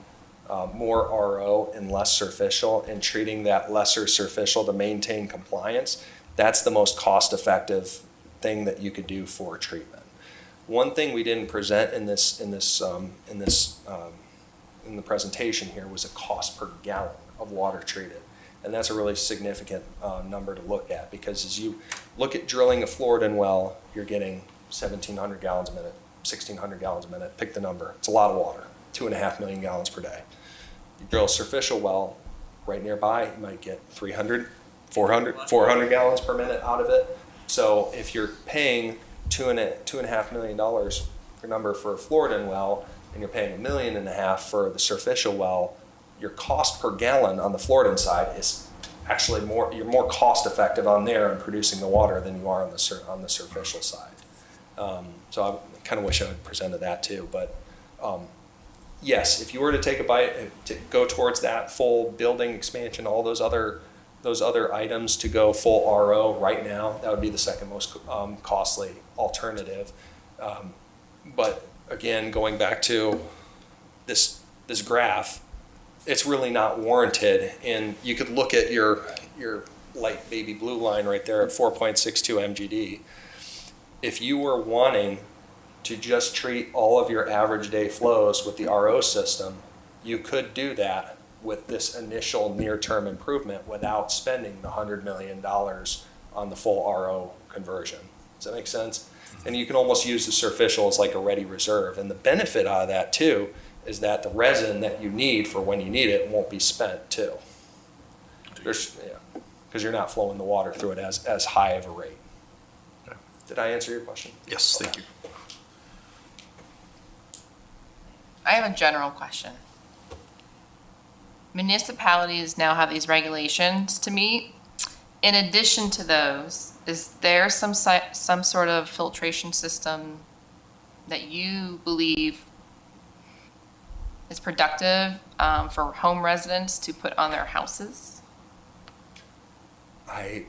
more RO and less superficial and treating that lesser superficial to maintain compliance, that's the most cost-effective thing that you could do for treatment. One thing we didn't present in the presentation here was a cost per gallon of water treated. And that's a really significant number to look at because as you look at drilling a Floridan well, you're getting 1,700 gallons a minute, 1,600 gallons a minute, pick the number. It's a lot of water, 2.5 million gallons per day. You drill a superficial well right nearby, you might get 300, 400 gallons per minute out of it. So if you're paying $2.5 million per number for a Floridan well, and you're paying $1.5 million for the superficial well, your cost per gallon on the Floridan side is actually more. You're more cost effective on there in producing the water than you are on the superficial side. So I kind of wish I had presented that too. But yes, if you were to take a bite to go towards that full building expansion, all those other items to go full RO right now, that would be the second most costly alternative. But again, going back to this graph, it's really not warranted. And you could look at your light baby blue line right there at 4.62 MGD. If you were wanting to just treat all of your average day flows with the RO system, you could do that with this initial near-term improvement without spending the $100 million on the full RO conversion. Does that make sense? And you can almost use the superficial as like a ready reserve. And the benefit out of that too is that the resin that you need for when you need it won't be spent too. Because you're not flowing the water through it as high of a rate. Okay. Did I answer your question? Yes, thank you. I have a general question. Municipalities now have these regulations to meet. In addition to those, is there some sort of filtration system that you believe is productive for home residents to put on their houses? I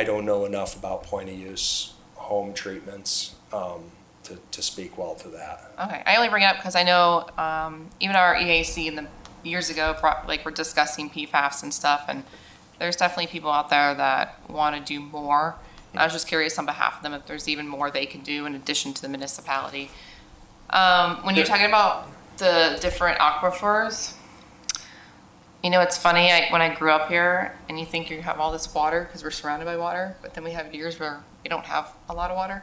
don't know enough about point of use home treatments to speak well to that. Okay, I only bring it up because I know even our EAC years ago, we're discussing PFAS and stuff, and there's definitely people out there that want to do more. I was just curious on behalf of them if there's even more they can do in addition to the municipality. When you're talking about the different aquifers, you know, it's funny, when I grew up here, and you think you have all this water because we're surrounded by water, but then we have years where we don't have a lot of water.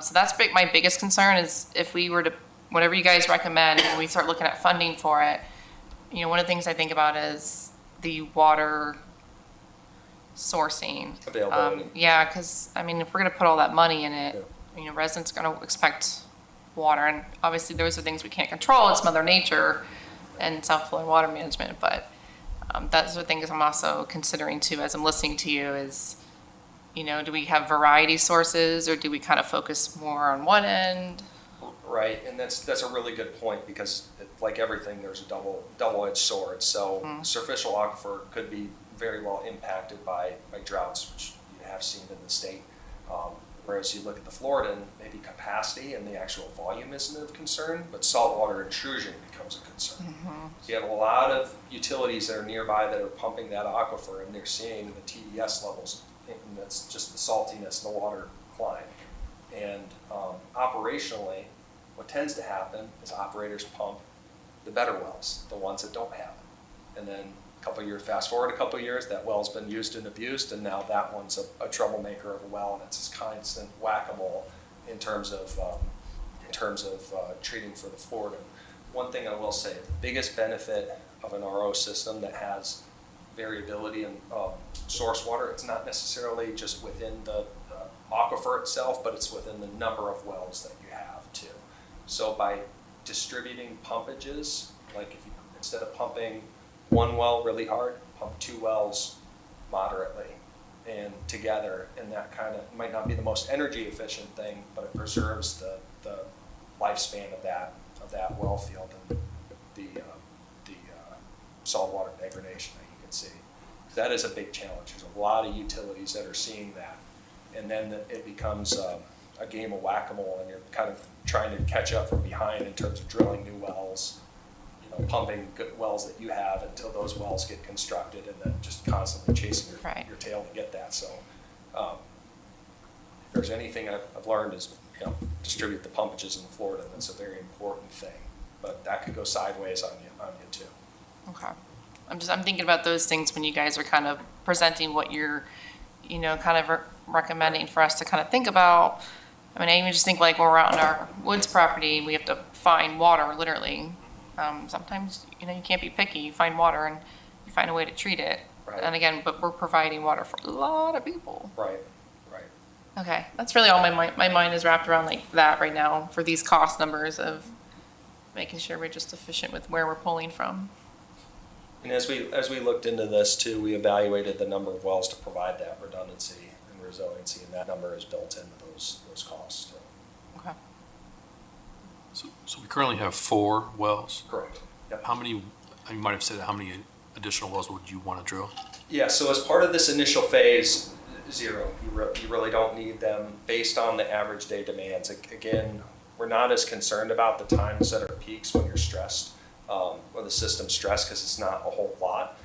So that's my biggest concern is if we were to, whatever you guys recommend, and we start looking at funding for it, you know, one of the things I think about is the water sourcing. Availability. Yeah, because, I mean, if we're going to put all that money in it, you know, residents are going to expect water. And obviously, those are things we can't control. It's Mother Nature and self-flowing water management. But those are things I'm also considering, too, as I'm listening to you is, you know, do we have variety sources or do we kind of focus more on one end? Right, and that's a really good point because like everything, there's a double-edged sword. So superficial aquifer could be very well impacted by droughts, which you have seen in the state. Whereas you look at the Floridan, maybe capacity and the actual volume isn't of concern, but saltwater intrusion becomes a concern. So you have a lot of utilities that are nearby that are pumping that aquifer, and they're seeing the TDS levels, and that's just the saltiness in the water climb. And operationally, what tends to happen is operators pump the better wells, the ones that don't have it. And then fast forward a couple of years, that well's been used and abused, and now that one's a troublemaker of a well, and it's this constant whack-a-mole in terms of treating for the Florida. One thing I will say, the biggest benefit of an RO system that has variability in source water, it's not necessarily just within the aquifer itself, but it's within the number of wells that you have too. So by distributing pumpages, like if you, instead of pumping one well really hard, pump two wells moderately and together, and that kind of might not be the most energy efficient thing, but it preserves the lifespan of that well field and the saltwater degradation that you can see. That is a big challenge. There's a lot of utilities that are seeing that, and then it becomes a game of whack-a-mole, and you're kind of trying to catch up from behind in terms of drilling new wells, pumping good wells that you have until those wells get constructed, and then just constantly chasing your tail to get that. So if there's anything I've learned is, distribute the pumpages in Florida. That's a very important thing, but that could go sideways on you too. Okay. I'm thinking about those things when you guys are kind of presenting what you're, kind of recommending for us to kind of think about. I mean, I even just think like when we're out on our woods property, we have to find water, literally. Sometimes, you know, you can't be picky. You find water and you find a way to treat it. Right. And again, but we're providing water for a lot of people. Right. Okay, that's really all my mind is wrapped around like that right now for these cost numbers of making sure we're just efficient with where we're pulling from. And as we looked into this too, we evaluated the number of wells to provide that redundancy and resiliency, and that number is built into those costs. Okay. So we currently have 4 wells. Correct. Yep. How many, you might have said, how many additional wells would you want to drill? Yeah, so as part of this initial phase, 0. You really don't need them based on the average day demands. Again, we're not as concerned about the times that are peaks when you're stressed, or the system's stressed, because it's not a whole lot.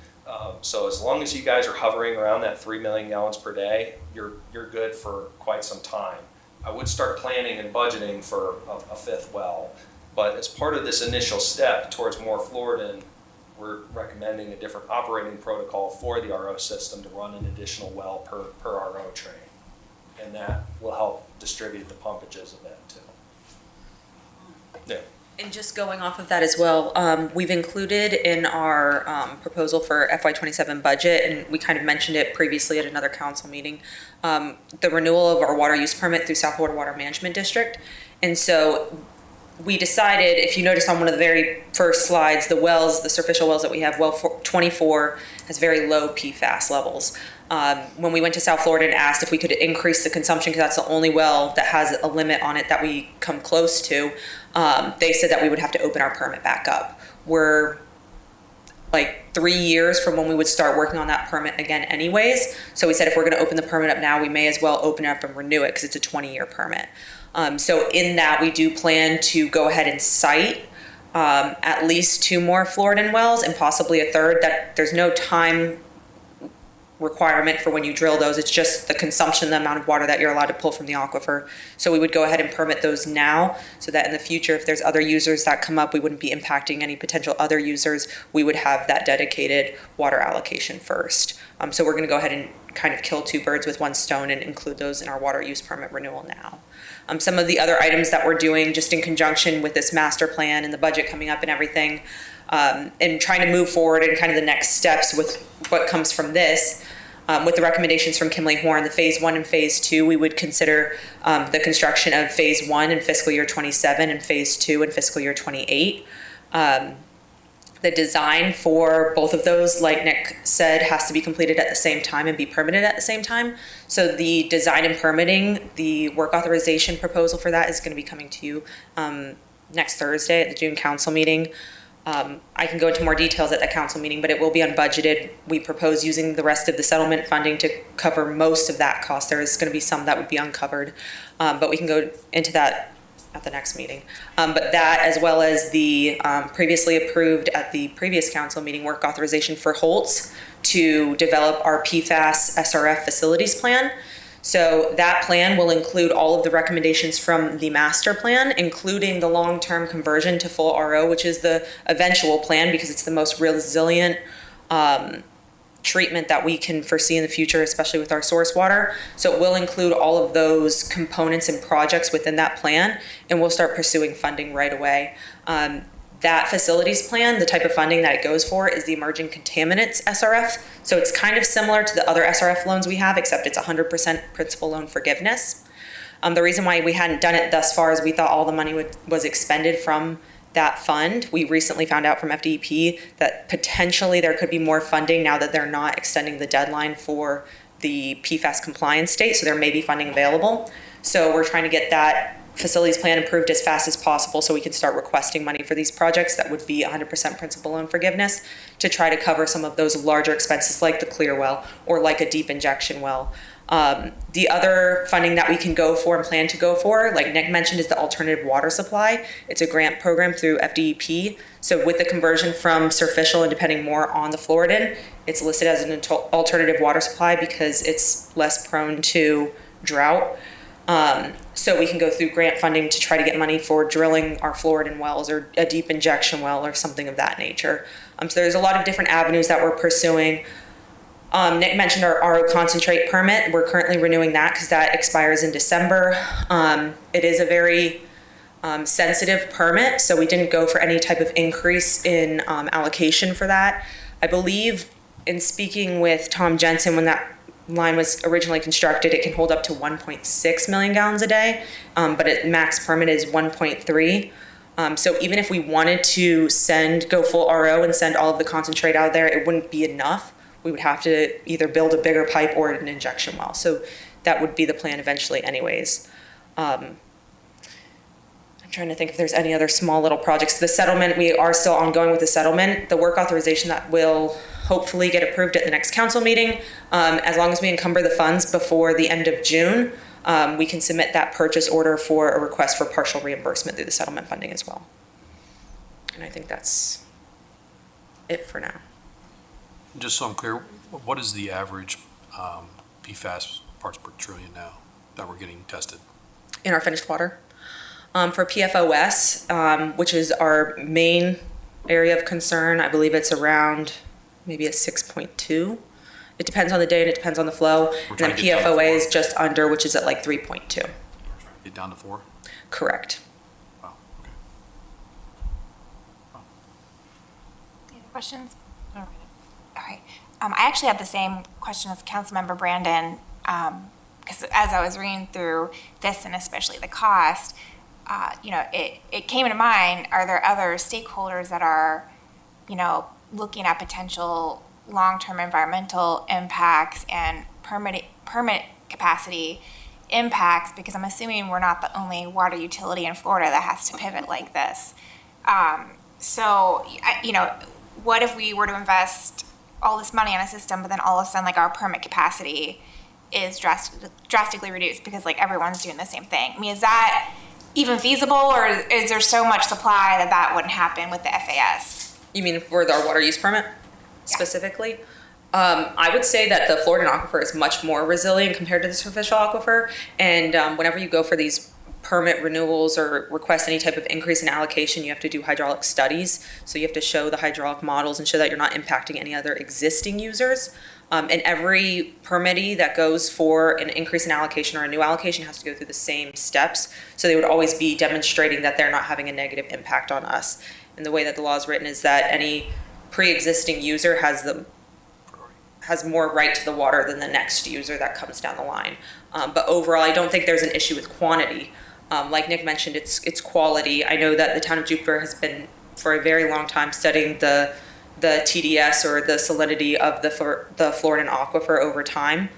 So as long as you guys are hovering around that 3 million gallons per day, you're good for quite some time. I would start planning and budgeting for a 5th well, but as part of this initial step towards more Floridan, we're recommending a different operating protocol for the RO system to run an additional well per RO train. And that will help distribute the pumpages of that too. Yeah. And just going off of that as well, we've included in our proposal for FY27 budget, and we kind of mentioned it previously at another council meeting, the renewal of our water use permit through South Florida Water Management District. And so we decided, if you notice on one of the very first slides, the wells, the surficial wells that we have, well 24 has very low PFAS levels. When we went to South Florida and asked if we could increase the consumption, because that's the only well that has a limit on it that we come close to, they said that we would have to open our permit back up. We're like 3 years from when we would start working on that permit again anyways. So we said if we're going to open the permit up now, we may as well open it up and renew it, because it's a 20-year permit. So in that, we do plan to go ahead and cite at least 2 more Floridan wells and possibly a 3rd. That there's no time requirement for when you drill those. It's just the consumption, the amount of water that you're allowed to pull from the aquifer. So we would go ahead and permit those now, so that in the future, if there's other users that come up, we wouldn't be impacting any potential other users. We would have that dedicated water allocation first. So we're going to go ahead and kind of kill 2 birds with 1 stone and include those in our water use permit renewal now. Some of the other items that we're doing just in conjunction with this master plan and the budget coming up and everything, and trying to move forward and kind of the next steps with what comes from this, with the recommendations from Kimley Horn, the phase 1 and phase 2, we would consider the construction of phase 1 in fiscal year 27 and phase 2 in fiscal year 28. The design for both of those, like Nick said, has to be completed at the same time and be permitted at the same time. So the design and permitting, the work authorization proposal for that is going to be coming to you next Thursday at the June council meeting. I can go into more details at that council meeting, but it will be unbudgeted. We propose using the rest of the settlement funding to cover most of that cost. There is going to be some that would be uncovered, but we can go into that at the next meeting. But that, as well as the previously approved at the previous council meeting work authorization for Holtz to develop our PFAS SRF facilities plan. So that plan will include all of the recommendations from the master plan, including the long-term conversion to full RO, which is the eventual plan, because it's the most resilient treatment that we can foresee in the future, especially with our source water. So it will include all of those components and projects within that plan, and we'll start pursuing funding right away. That facilities plan, the type of funding that it goes for is the emerging contaminants SRF. So it's kind of similar to the other SRF loans we have, except it's 100% principal loan forgiveness. The reason why we hadn't done it thus far is we thought all the money was expended from that fund. We recently found out from FDEP that potentially there could be more funding now that they're not extending the deadline for the PFAS compliance date, so there may be funding available. So we're trying to get that facilities plan approved as fast as possible so we can start requesting money for these projects that would be 100% principal loan forgiveness to try to cover some of those larger expenses like the clear well or like a deep injection well. The other funding that we can go for and plan to go for, like Nick mentioned, is the alternative water supply. It's a grant program through FDEP. So with the conversion from surficial and depending more on the Floridan, it's listed as an alternative water supply because it's less prone to drought. So we can go through grant funding to try to get money for drilling our Floridan wells or a deep injection well or something of that nature. So there's a lot of different avenues that we're pursuing. Nick mentioned our RO concentrate permit. We're currently renewing that because that expires in December. It is a very sensitive permit, so we didn't go for any type of increase in allocation for that. I believe in speaking with Tom Jensen, when that line was originally constructed, it can hold up to 1.6 million gallons a day, but its max permit is 1.3. So even if we wanted to go full RO and send all of the concentrate out there, it wouldn't be enough. We would have to either build a bigger pipe or an injection well. So that would be the plan eventually anyways. I'm trying to think if there's any other small little projects. The settlement, we are still ongoing with the settlement. The work authorization that will hopefully get approved at the next council meeting. As long as we encumber the funds before the end of June, we can submit that purchase order for a request for partial reimbursement through the settlement funding as well. And I think that's it for now. Just so I'm clear, what is the average PFAS parts per trillion now that we're getting tested? In our finished water. For PFOS, which is our main area of concern, I believe it's around maybe a 6.2. It depends on the day and it depends on the flow. And then PFOA is just under, which is at like 3.2. Get down to 4? Correct. Wow, okay. Any other questions? All right. I actually had the same question as Councilmember Brandon, because as I was reading through this and especially the cost, it came to mind, are there other stakeholders that are, looking at potential long-term environmental impacts and permit capacity impacts? Because I'm assuming we're not the only water utility in Florida that has to pivot like this. What if we were to invest all this money on a system, but then all of a sudden, like, our permit capacity is drastically reduced because, like, everyone's doing the same thing? I mean, is that even feasible, or is there so much supply that wouldn't happen with the FAS? You mean for our water use permit specifically? I would say that the Florida aquifer is much more resilient compared to the superficial aquifer. And whenever you go for these permit renewals or request any type of increase in allocation, you have to do hydraulic studies. So you have to show the hydraulic models and show that you're not impacting any other existing users. And every permittee that goes for an increase in allocation or a new allocation has to go through the same steps. So they would always be demonstrating that they're not having a negative impact on us. And the way that the law is written is that any pre-existing user has more right to the water than the next user that comes down the line. But overall, I don't think there's an issue with quantity. Like Nick mentioned, it's quality. I know that the town of Jupiter has been for a very long time studying the TDS or the salinity of the Floridan aquifer over time.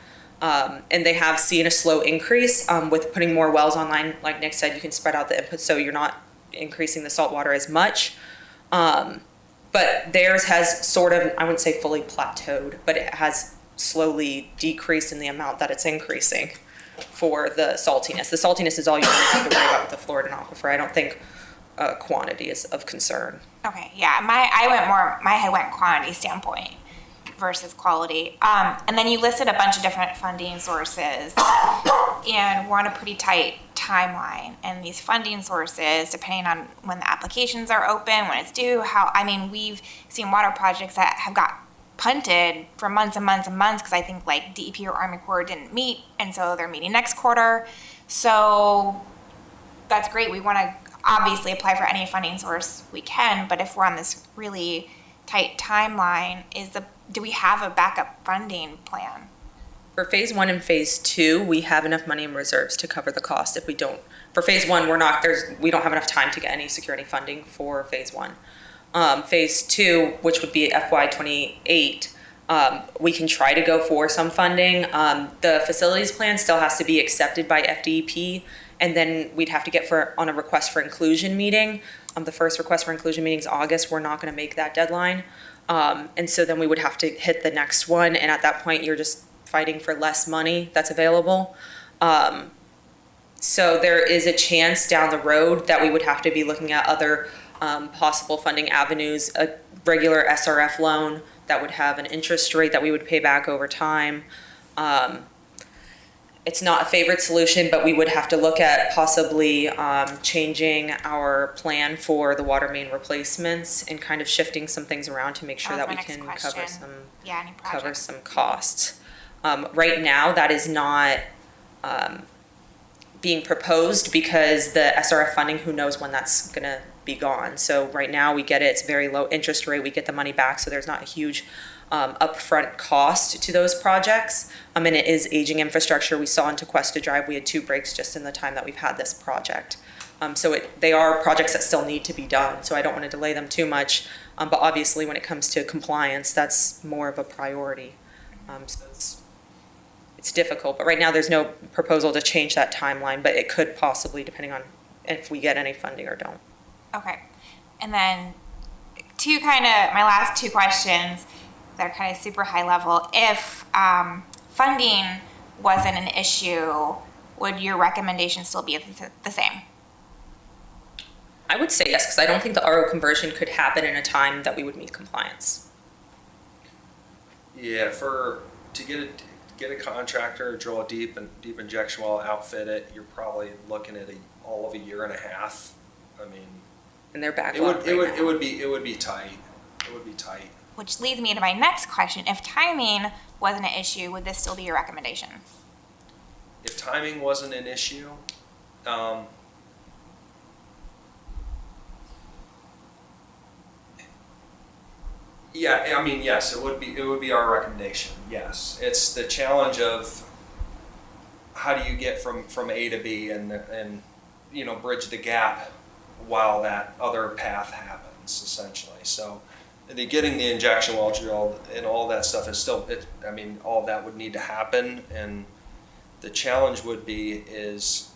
And they have seen a slow increase with putting more wells online. Like Nick said, you can spread out the input so you're not increasing the salt water as much. But theirs has sort of, I wouldn't say fully plateaued, but it has slowly decreased in the amount that it's increasing for the saltiness. The saltiness is all you really have to worry about with the Floridan aquifer. I don't think quantity is of concern. Okay, yeah, my head went quantity standpoint versus quality. And then you listed a bunch of different funding sources, and we're on a pretty tight timeline. And these funding sources, depending on when the applications are open, when it's due, we've seen water projects that have got punted for months and months and months because I think like DEP or Army Corps didn't meet, and so they're meeting next quarter. So that's great. We want to obviously apply for any funding source we can, but if we're on this really tight timeline, do we have a backup funding plan? For phase 1 and phase 2, we have enough money in reserves to cover the cost. If we don't, for phase 1, we don't have enough time to get any security funding for phase 1. Phase 2, which would be FY28, we can try to go for some funding. The facilities plan still has to be accepted by FDEP, and then we'd have to get on a request for inclusion meeting. The first request for inclusion meeting is August. We're not going to make that deadline. And so then we would have to hit the next one, and at that point, you're just fighting for less money that's available. So there is a chance down the road that we would have to be looking at other possible funding avenues, a regular SRF loan that would have an interest rate that we would pay back over time. it's not a favorite solution, but we would have to look at possibly changing our plan for the water main replacements and kind of shifting some things around to make sure that we can cover some costs. Right now, that is not being proposed because the SRF funding, who knows when that's gonna be gone. So right now we get it, it's very low interest rate, we get the money back, so there's not a huge upfront cost to those projects. And it is aging infrastructure. We saw in Tequesta Drive, we had 2 breaks just in the time that we've had this project. So they are projects that still need to be done, so I don't want to delay them too much. But obviously when it comes to compliance, that's more of a priority. So it's difficult, but right now there's no proposal to change that timeline, but it could possibly, depending on if we get any funding or don't. Okay. And then my last 2 questions that are kind of super high level. If funding wasn't an issue, would your recommendation still be the same? I would say yes, because I don't think the RO conversion could happen in a time that we would meet compliance. Yeah, to get a contractor, drill a deep injection well, outfit it, you're probably looking at all of a year and a half. I mean, And they're back. it would be tight. It would be tight. Which leads me to my next question. If timing wasn't an issue, would this still be your recommendation? If timing wasn't an issue, yeah, I mean, yes, it would be our recommendation. Yes, it's the challenge of how do you get from A to B and bridge the gap while that other path happens, essentially. So getting the injection well drilled and all that stuff is still, all of that would need to happen, and the challenge would be is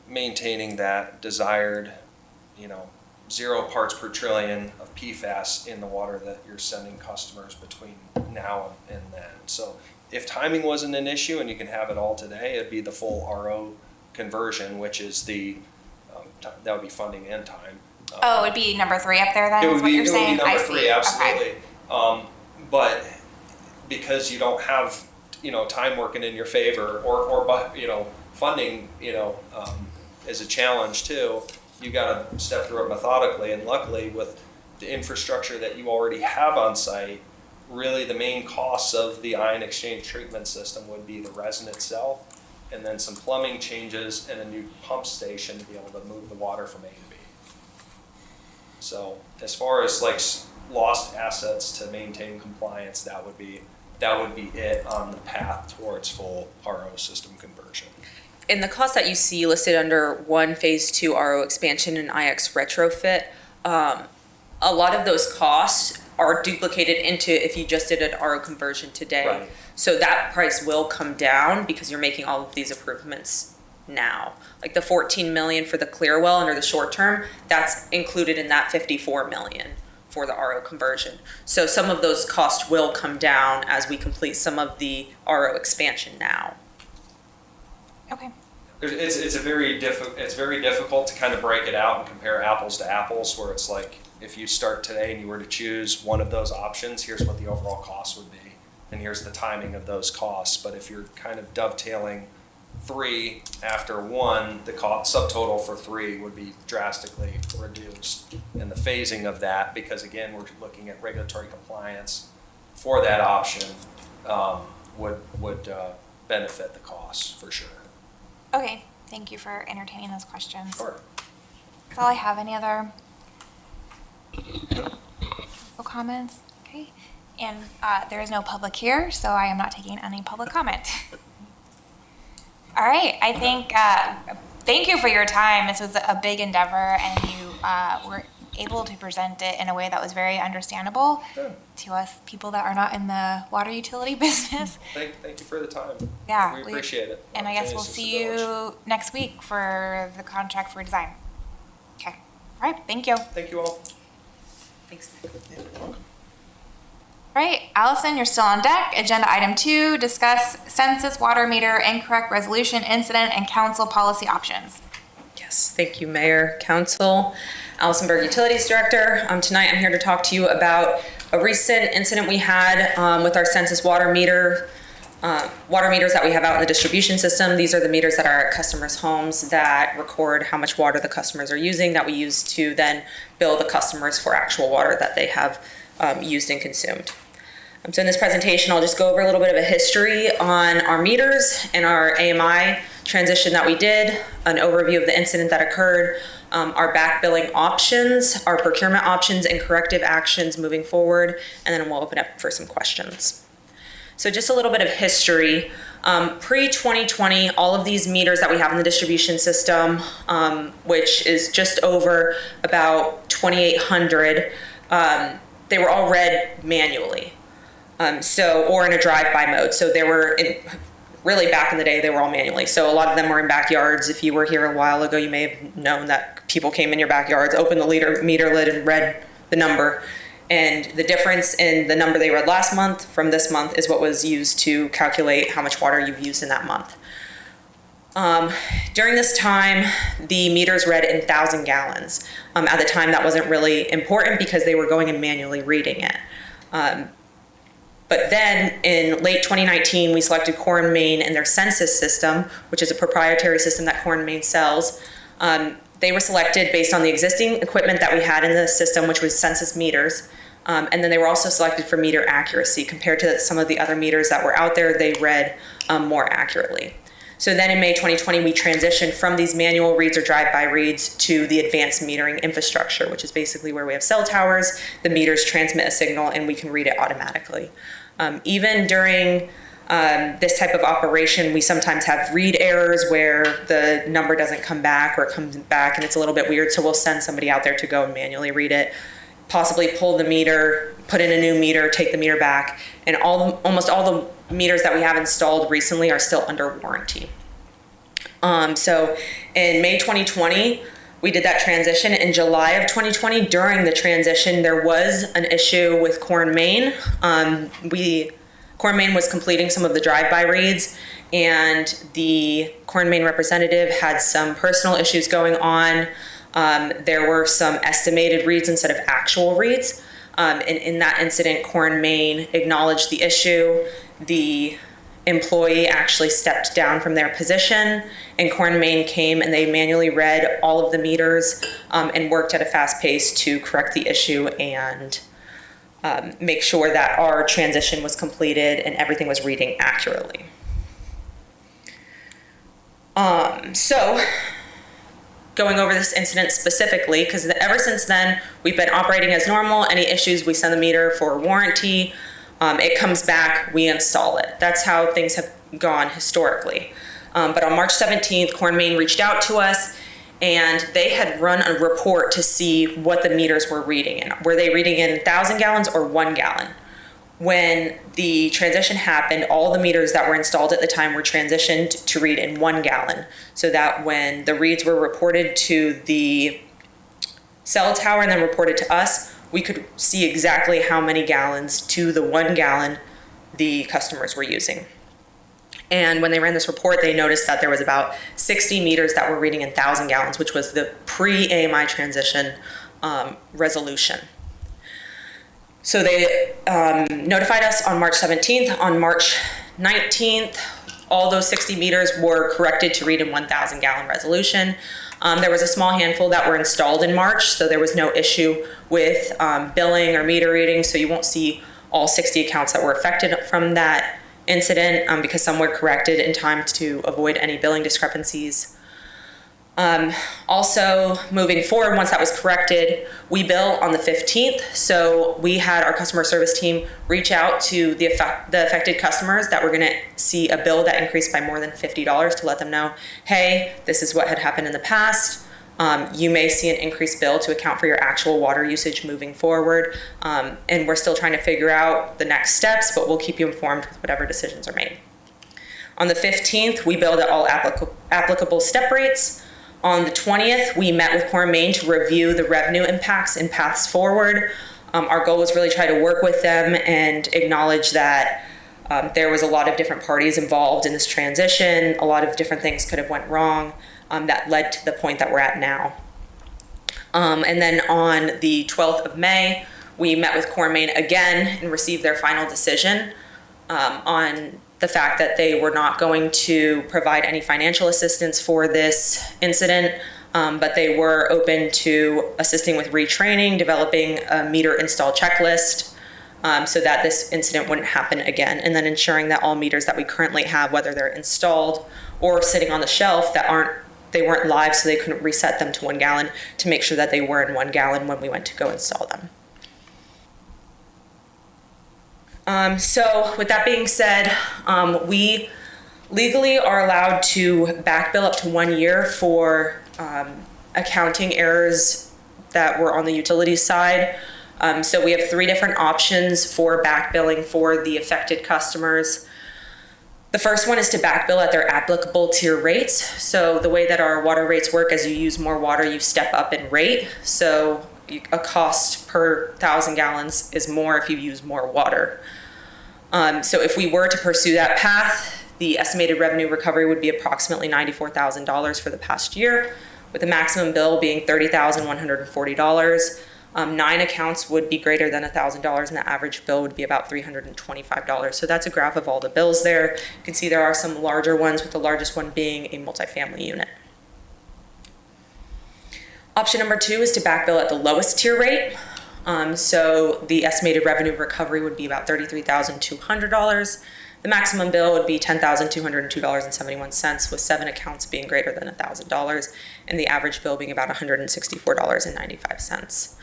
maintaining that desired, 0 parts per trillion of PFAS in the water that you're sending customers between now and then. So if timing wasn't an issue and you can have it all today, it'd be the full RO conversion, which is that would be funding and time. It would be number 3 up there then, It is would what be you're saying? number I 3, see. absolutely. Okay. But because you don't have, time working in your favor or funding, is a challenge too, you got to step through it methodically. And luckily with the infrastructure that you already have on site, really the main costs of the ion exchange treatment system would be the resin itself, and then some plumbing changes and a new pump station to be able to move the water from A to B. So as far as lost assets to maintain compliance, that would be it on the path towards full RO system conversion. In the cost that you see listed under 1 phase 2 RO expansion and IX retrofit, a lot of those costs are duplicated into if you just did an RO conversion today. Right. So that price will come down because you're making all of these improvements now. Like the 14 million for the clear well under the short term, that's included in that 54 million for the RO conversion. So some of those costs will come down as we complete some of the RO expansion now. Okay. It's very difficult to kind of break it out and compare apples to apples, where it's like if you start today and you were to choose one of those options, here's what the overall cost would be, and here's the timing of those costs. But if you're kind of dovetailing 3 after 1, the cost subtotal for 3 would be drastically reduced, and the phasing of that, because again we're looking at regulatory compliance for that option, would benefit the costs for sure. Okay. Thank you for entertaining those questions. Sure. That's all I have. Any other comments? Okay. And there is no public here, so I am not taking any public comment. All right. I think, thank you for your time. This was a big endeavor, and you were able to present it in a way that was very understandable to us people that are not in the water utility business. Thank you for the time. Yeah. We appreciate it. And I guess we'll see you next week for the contract for design. Okay. All right. Thank you. Thank you all. Thanks. All right, Allison, you're still on deck. Agenda item 2, discuss census water meter incorrect resolution incident and council policy options. Yes, thank you, Mayor, Council. Allison Berg, Utilities Director. Tonight I'm here to talk to you about a recent incident we had with our census water meter water meters that we have out in the distribution system. These are the meters that are at customers' homes that record how much water the customers are using, that we use to then bill the customers for actual water that they have used and consumed. So in this presentation, I'll just go over a little bit of a history on our meters and our AMI transition that we did, an overview of the incident that occurred, our back billing options, our procurement options and corrective actions moving forward, and then we'll open up for some questions. So just a little bit of history. Pre-2020, all of these meters that we have in the distribution system, which is just over about 2,800, they were all read manually. Or in a drive-by mode. So they were, really back in the day, they were all manually. So a lot of them were in backyards. If you were here a while ago, you may have known that people came in your backyards, opened the meter lid and read the number. And the difference in the number they read last month from this month is what was used to calculate how much water you've used in that month. During this time, the meters read in 1,000 gallons. At the time, that wasn't really important because they were going and manually reading it. But then in late 2019, we selected Core and Main and their Sensus system, which is a proprietary system that Core and Main sells. They were selected based on the existing equipment that we had in the system, which was Sensus meters. And then they were also selected for meter accuracy. Compared to some of the other meters that were out there, they read more accurately. So then in May 2020, we transitioned from these manual reads or drive-by reads to the advanced metering infrastructure, which is basically where we have cell towers, the meters transmit a signal, and we can read it automatically. Even during this type of operation, we sometimes have read errors where the number doesn't come back or it comes back and it's a little bit weird, so we'll send somebody out there to go and manually read it, possibly pull the meter, put in a new meter, take the meter back, and almost all the meters that we have installed recently are still under warranty. So in May 2020, we did that transition. In July of 2020, during the transition, there was an issue with Core and Main. Core and Main was completing some of the drive-by reads, and the Core and Main representative had some personal issues going on. There were some estimated reads instead of actual reads. And in that incident, Core and Main acknowledged the issue. The employee actually stepped down from their position, and Core and Main came and they manually read all of the meters and worked at a fast pace to correct the issue and make sure that our transition was completed and everything was reading accurately. So going over this incident specifically, because ever since then, we've been operating as normal. Any issues, we send the meter for warranty. It comes back, we install it. That's how things have gone historically. But on March 17th, Core and Main reached out to us, and they had run a report to see what the meters were reading in. Were they reading in 1,000 gallons or 1 gallon? When the transition happened, all the meters that were installed at the time were transitioned to read in 1 gallon, so that when the reads were reported to the cell tower and then reported to us, we could see exactly how many gallons to the 1 gallon the customers were using. And when they ran this report, they noticed that there was about 60 meters that were reading in 1,000 gallons, which was the pre-AMI transition resolution. So they notified us on March 17th. On March 19th, all those 60 meters were corrected to read in 1,000 gallon resolution. There was a small handful that were installed in March, so there was no issue with billing or meter reading, so you won't see all 60 accounts that were affected from that incident because some were corrected in time to avoid any billing discrepancies. Also, moving forward, once that was corrected, we bill on the 15th. So we had our customer service team reach out to the affected customers that were going to see a bill that increased by more than $50 to let them know, hey, this is what had happened in the past. You may see an increased bill to account for your actual water usage moving forward. And we're still trying to figure out the next steps, but we'll keep you informed with whatever decisions are made. On the 15th, we billed at all applicable step rates. On the 20th, we met with Core and Main to review the revenue impacts and paths forward. Our goal was really try to work with them and acknowledge that there was a lot of different parties involved in this transition. A lot of different things could have went wrong that led to the point that we're at now. And then on the 12th of May, we met with Core and Main again and received their final decision. On the fact that they were not going to provide any financial assistance for this incident, but they were open to assisting with retraining, developing a meter install checklist, so that this incident wouldn't happen again, and then ensuring that all meters that we currently have, whether they're installed or sitting on the shelf they weren't live, so they couldn't reset them to 1 gallon, to make sure that they were in 1 gallon when we went to go install them. So with that being said, we legally are allowed to back bill up to 1 year for accounting errors that were on the utility side. So we have 3 different options for back billing for the affected customers. The first one is to back bill at their applicable tier rates. So the way that our water rates work, as you use more water, you step up in rate. So a cost per 1,000 gallons is more if you use more water. So if we were to pursue that path, the estimated revenue recovery would be approximately $94,000 for the past year, with the maximum bill being $30,140. 9 accounts would be greater than $1,000, and the average bill would be about $325. So that's a graph of all the bills there. You can see there are some larger ones, with the largest one being a multifamily unit. Option number 2 is to back bill at the lowest tier rate. So the estimated revenue recovery would be about $33,200. The maximum bill would be $10,202.71, with 7 accounts being greater than $1,000, and the average bill being about $164.95.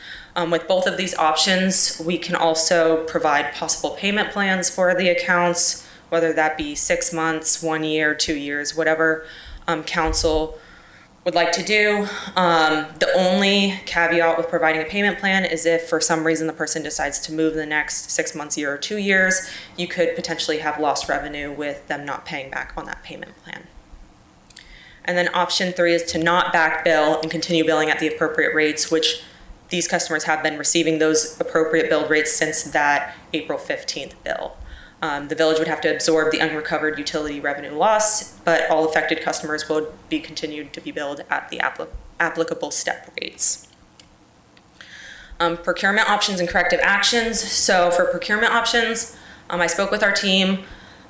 With both of these options, we can also provide possible payment plans for the accounts, whether that be 6 months, 1 year, 2 years, whatever council would like to do. The only caveat with providing a payment plan is if for some reason the person decides to move in the next 6 months, year, or 2 years, you could potentially have lost revenue with them not paying back on that payment plan. And then option 3 is to not back bill and continue billing at the appropriate rates, which these customers have been receiving those appropriate billed rates since that April 15th bill. The village would have to absorb the unrecovered utility revenue loss, but all affected customers will be continued to be billed at the applicable step rates. Procurement options and corrective actions. So for procurement options, I spoke with our team.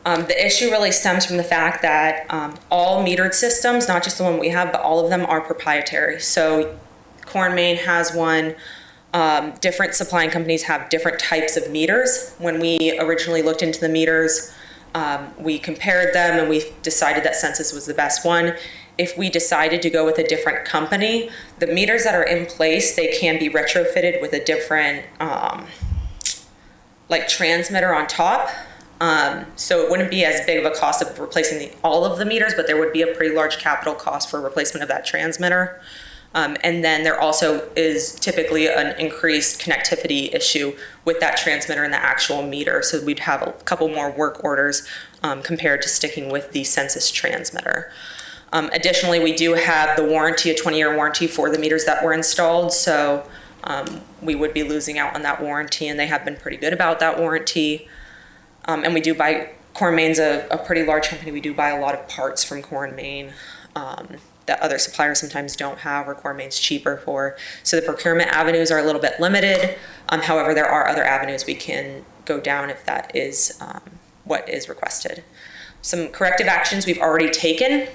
The issue really stems from the fact that all metered systems, not just the one we have, but all of them are proprietary. So Core & Main has one. Different supplying companies have different types of meters. When we originally looked into the meters, we compared them and we decided that Sensus was the best one. If we decided to go with a different company, the meters that are in place, they can be retrofitted with a different like transmitter on top. So it wouldn't be as big of a cost of replacing all of the meters, but there would be a pretty large capital cost for replacement of that transmitter. And then there also is typically an increased connectivity issue with that transmitter and the actual meter. So we'd have a couple more work orders compared to sticking with the Sensus transmitter. Additionally, we do have the warranty, a 20-year warranty for the meters that were installed. So we would be losing out on that warranty, and they have been pretty good about that warranty. And we do buy, Core & Main's a pretty large company. We do buy a lot of parts from Core & Main that other suppliers sometimes don't have, or Core & Main's cheaper for. So the procurement avenues are a little bit limited. However, there are other avenues we can go down if that is what is requested. Some corrective actions we've already taken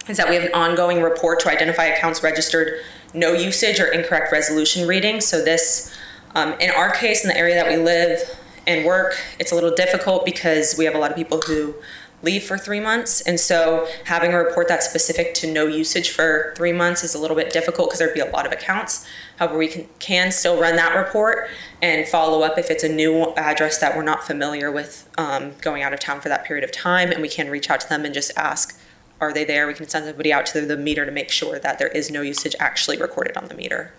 is that we have an ongoing report to identify accounts registered no usage or incorrect resolution readings. So this, in our case, in the area that we live and work, it's a little difficult because we have a lot of people who leave for 3 months. And so having a report that's specific to no usage for 3 months is a little bit difficult because there'd be a lot of accounts. However, we can still run that report and follow up if it's a new address that we're not familiar with going out of town for that period of time. And we can reach out to them and just ask, are they there? We can send somebody out to the meter to make sure that there is no usage actually recorded on the meter.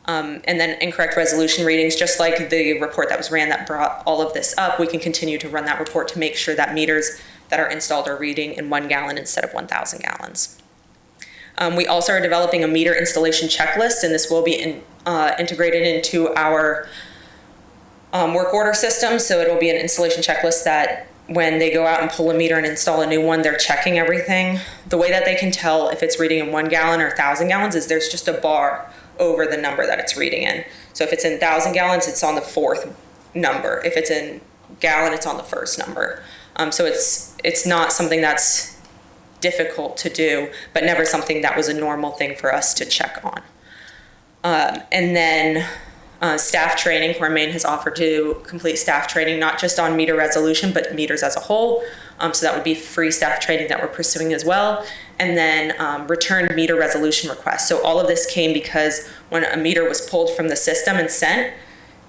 And then incorrect resolution readings, just like the report that was ran that brought all of this up, we can continue to run that report to make sure that meters that are installed are reading in 1 gallon instead of 1,000 gallons. We also are developing a meter installation checklist, and this will be integrated into our work order system. So it'll be an installation checklist that when they go out and pull a meter and install a new one, they're checking everything. The way that they can tell if it's reading in 1 gallon or 1,000 gallons is there's just a bar over the number that it's reading in. So if it's in 1,000 gallons, it's on the 4th number. If it's in gallon, it's on the 1st number. So it's not something that's difficult to do, but never something that was a normal thing for us to check on. And then staff training, Maine has offered to complete staff training, not just on meter resolution, but meters as a whole. So that would be free staff training that we're pursuing as well. And then returned meter resolution requests. So all of this came because when a meter was pulled from the system and sent,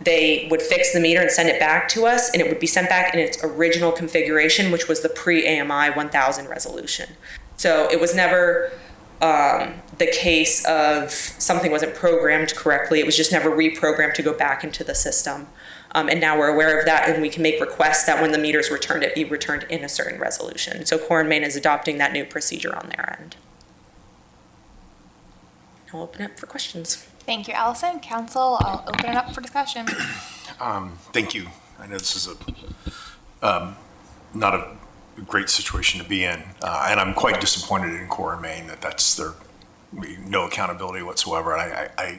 they would fix the meter and send it back to us, and it would be sent back in its original configuration, which was the pre-AMI 1000 resolution. So it was never the case of something wasn't programmed correctly. It was just never reprogrammed to go back into the system. And now we're aware of that, and we can make requests that when the meter's returned, it be returned in a certain resolution. So Core and Maine is adopting that new procedure on their end. I'll open it for questions. Thank you, Allison. Council, I'll open it up for discussion. Thank you. I know this is not a great situation to be in, and I'm quite disappointed in Core and Maine that that's their no accountability whatsoever. And I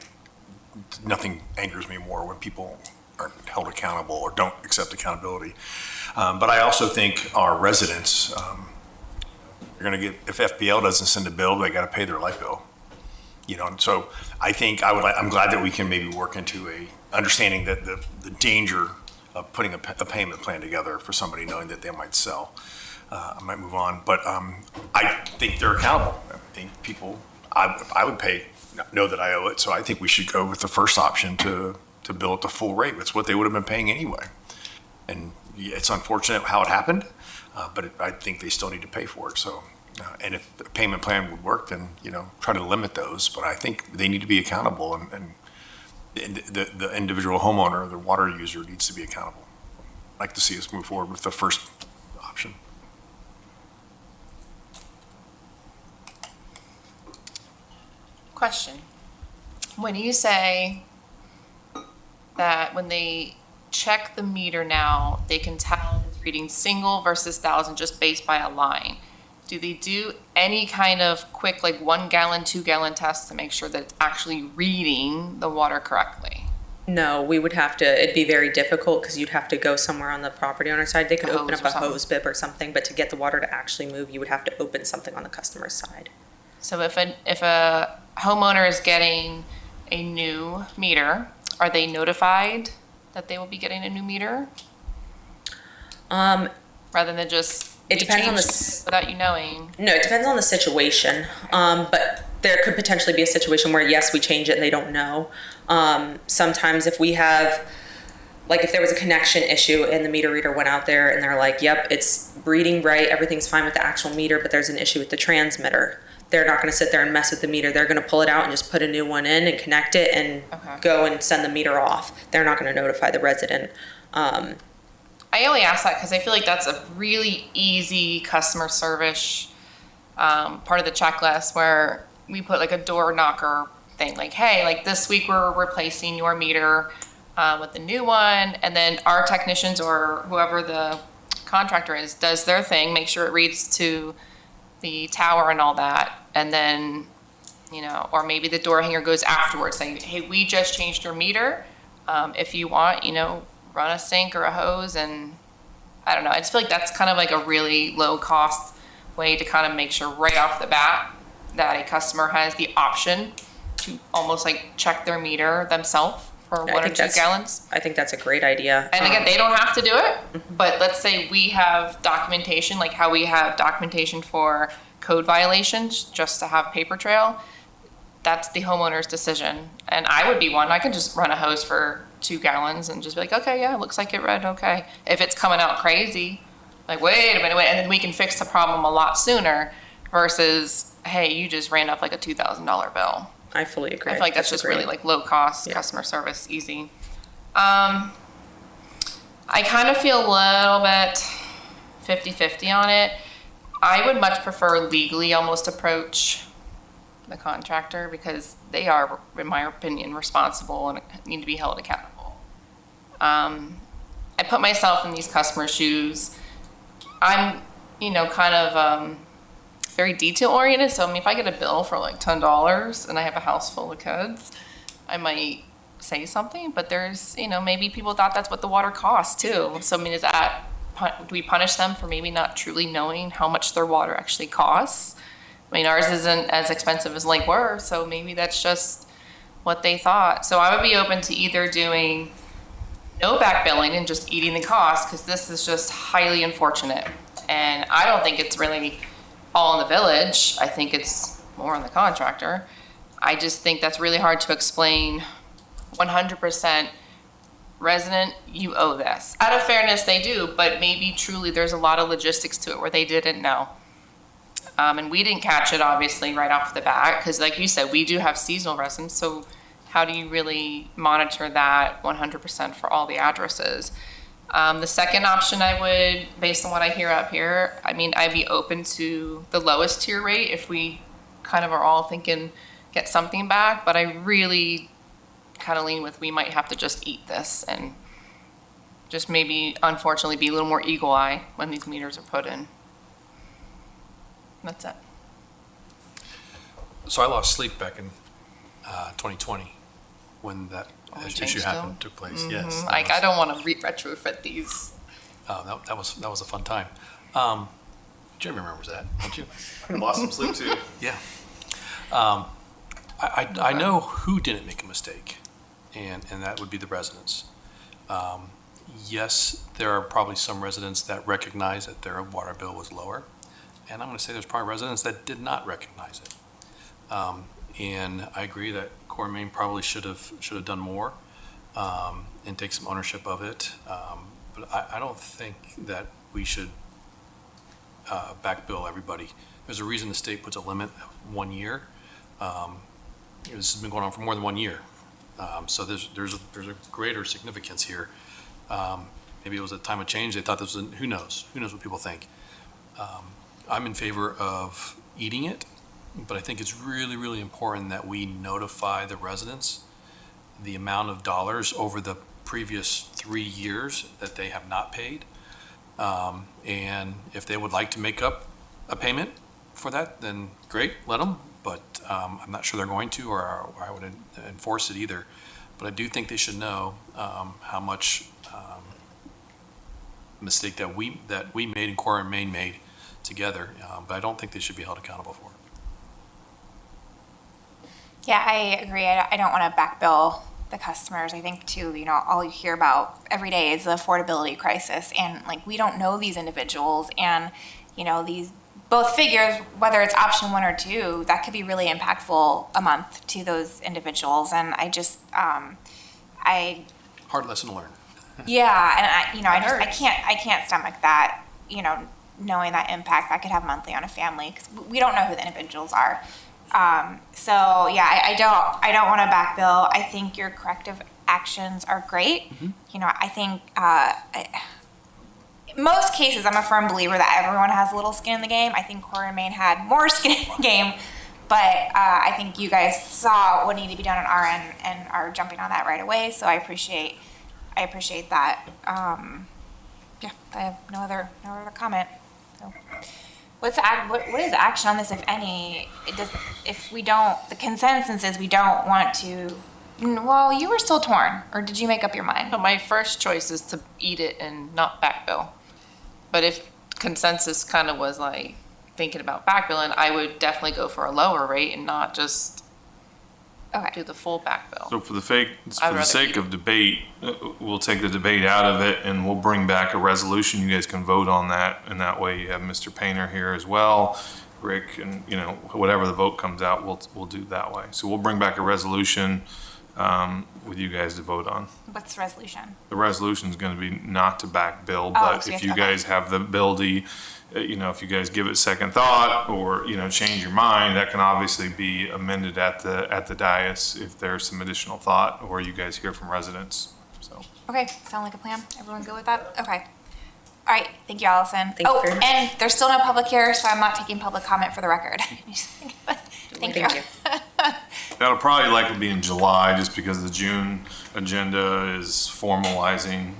nothing angers me more when people aren't held accountable or don't accept accountability. But I also think our residents, you're going to get, if FPL doesn't send a bill, they got to pay their light bill. And so I think I'm glad that we can maybe work into a understanding that the danger of putting a payment plan together for somebody knowing that they might sell. I might move on, but I think they're accountable. I think people, I would pay, know that I owe it. So I think we should go with the first option to bill at the full rate. It's what they would have been paying anyway. And it's unfortunate how it happened, but I think they still need to pay for it. So, and if the payment plan would work, then, try to limit those. But I think they need to be accountable, and the individual homeowner, the water user, needs to be accountable. I'd like to see us move forward with the first option. Question. When you say that when they check the meter now, they can tell if it's reading single versus thousand just based by a line, do they do any kind of quick, like 1 gallon, 2 gallon test to make sure that it's actually reading the water correctly? No, we would have to, it'd be very difficult because you'd have to go somewhere on the property owner side. They could A open hose up or a something. hose bib or something, but to get the water to actually move, you would have to open something on the customer's side. So if a homeowner is getting a new meter, are they notified that they will be getting a new meter? Rather than just It depends on the change it without you knowing. No, it depends on the situation. But there could potentially be a situation where, yes, we change it and they don't know. Sometimes if we have, like if there was a connection issue and the meter reader went out there and they're like, yep, it's reading right, everything's fine with the actual meter, but there's an issue with the transmitter. They're not going to sit there and mess with the meter. They're going to pull it out and just put a new one in and connect it and go and send the meter off. They're not going to notify the resident. I only ask that because I feel like that's a really easy customer service part of the checklist where we put like a door knocker thing, like, hey, like this week we're replacing your meter with the new one, and then our technicians or whoever the contractor is does their thing, make sure it reads to the tower and all that, and then, or maybe the door hanger goes afterwards saying, hey, we just changed your meter. If you want, run a sink or a hose, and I don't know. I just feel like that's kind of like a really low cost way to kind of make sure right off the bat that a customer has the option to almost like check their meter themselves for 1 or 2 gallons. I think that's a great idea. And again, they don't have to do it, but let's say we have documentation, like how we have documentation for code violations, just to have paper trail. That's the homeowner's decision. And I would be one. I could just run a hose for 2 gallons and just be like, okay, yeah, it looks like it read okay. If it's coming out crazy, like, wait a minute, and then we can fix the problem a lot sooner versus, hey, you just ran up like a $2,000 bill. I fully agree. I feel like that's just really like low cost customer service, easy. I kind of feel a little bit 50-50 on it. I would much prefer legally almost approach the contractor because they are, in my opinion, responsible and need to be held accountable. I put myself in these customers' shoes. I'm, kind of very detail oriented. So, if I get a bill for like $10 and I have a house full of kids, I might say something, but there's, maybe people thought that's what the water costs too. So, is that do we punish them for maybe not truly knowing how much their water actually costs? I mean, ours isn't as expensive as Lake Worth, so maybe that's just what they thought. So I would be open to either doing no back billing and just eating the cost, because this is just highly unfortunate. And I don't think it's really all in the village. I think it's more on the contractor. I just think that's really hard to explain 100% resident, you owe this. Out of fairness, they do, but maybe truly there's a lot of logistics to it where they didn't know. And we didn't catch it, obviously, right off the bat, because like you said, we do have seasonal residents, so how do you really monitor that 100% for all the addresses? The second option I would, based on what I hear up here, I mean, I'd be open to the lowest tier rate if we kind of are all thinking get something back, but I really kind of lean with we might have to just eat this and just maybe, unfortunately, be a little more eagle eye when these meters are put in. That's it. So I lost sleep back in 2020 when that change issue still? happened, took place. Yes. that Like, was- I don't want to retrofit these. that was a fun time. Jeremy remembers that, don't you? Lost some sleep too. Yeah. I know who didn't make a mistake, and that would be the residents. Yes, there are probably some residents that recognize that their water bill was lower, and I'm going to say there's probably residents that did not recognize it. And I agree that Core Main probably should have done more and take some ownership of it. But I don't think that we should back bill everybody. There's a reason the state puts a limit of 1 year. This has been going on for more than 1 year. So there's a greater significance here. Maybe it was a time of change. They thought this was, who knows? Who knows what people think? I'm in favor of eating it, but I think it's really, really important that we notify the residents the amount of dollars over the previous 3 years that they have not paid. And if they would like to make up a payment for that, then great, let them. But I'm not sure they're going to, or I would enforce it either. But I do think they should know how much mistake that we made and Core and Main made together. But I don't think they should be held accountable for it. Yeah, I agree. I don't want to back bill the customers. I think too, all you hear about every day is the affordability crisis, and like we don't know these individuals, and these both figures, whether it's option 1 or 2, that could be really impactful a month to those individuals. And I just, Hard lesson to learn. yeah, and I can't stomach that, knowing that impact that could have monthly on a family, because we don't know who the individuals are. So yeah, I don't want to back bill. I think your corrective actions are great. I think, in most cases, I'm a firm believer that everyone has a little skin in the game. I think Core and Main had more skin in the game, but I think you guys saw what needed to be done on our end and are jumping on that right away. So I appreciate that. Yeah, I have no other comment. So. What is the action on this, if any? The consensus is we don't want to. Well, you were still torn, or did you make up your mind? So my first choice is to eat it and not back bill. But if consensus kind of was like thinking about back billing, I would definitely go for a lower rate and not just do the full back bill. So for the sake rather of debate, we'll take the debate out of it and we'll bring back a resolution. You guys can vote on that, and that way you have Mr. Painter here as well, Rick, and whatever the vote comes out, we'll do that way. So we'll bring back a resolution with you guys to vote on. What's the resolution? The resolution is going to be not to back bill, Oh, but so if you you have to- guys have the ability, if you guys give it second thought or, change your mind, that can obviously be amended at the dais if there's some additional thought or you guys hear from residents, so. Okay, sound like a plan? Everyone good with that? Okay. All right, thank you, Allison. Thank you very much. And there's still no public here, so I'm not taking public comment for the record. Thank you. That'll probably likely be in July, just because the June agenda is formalizing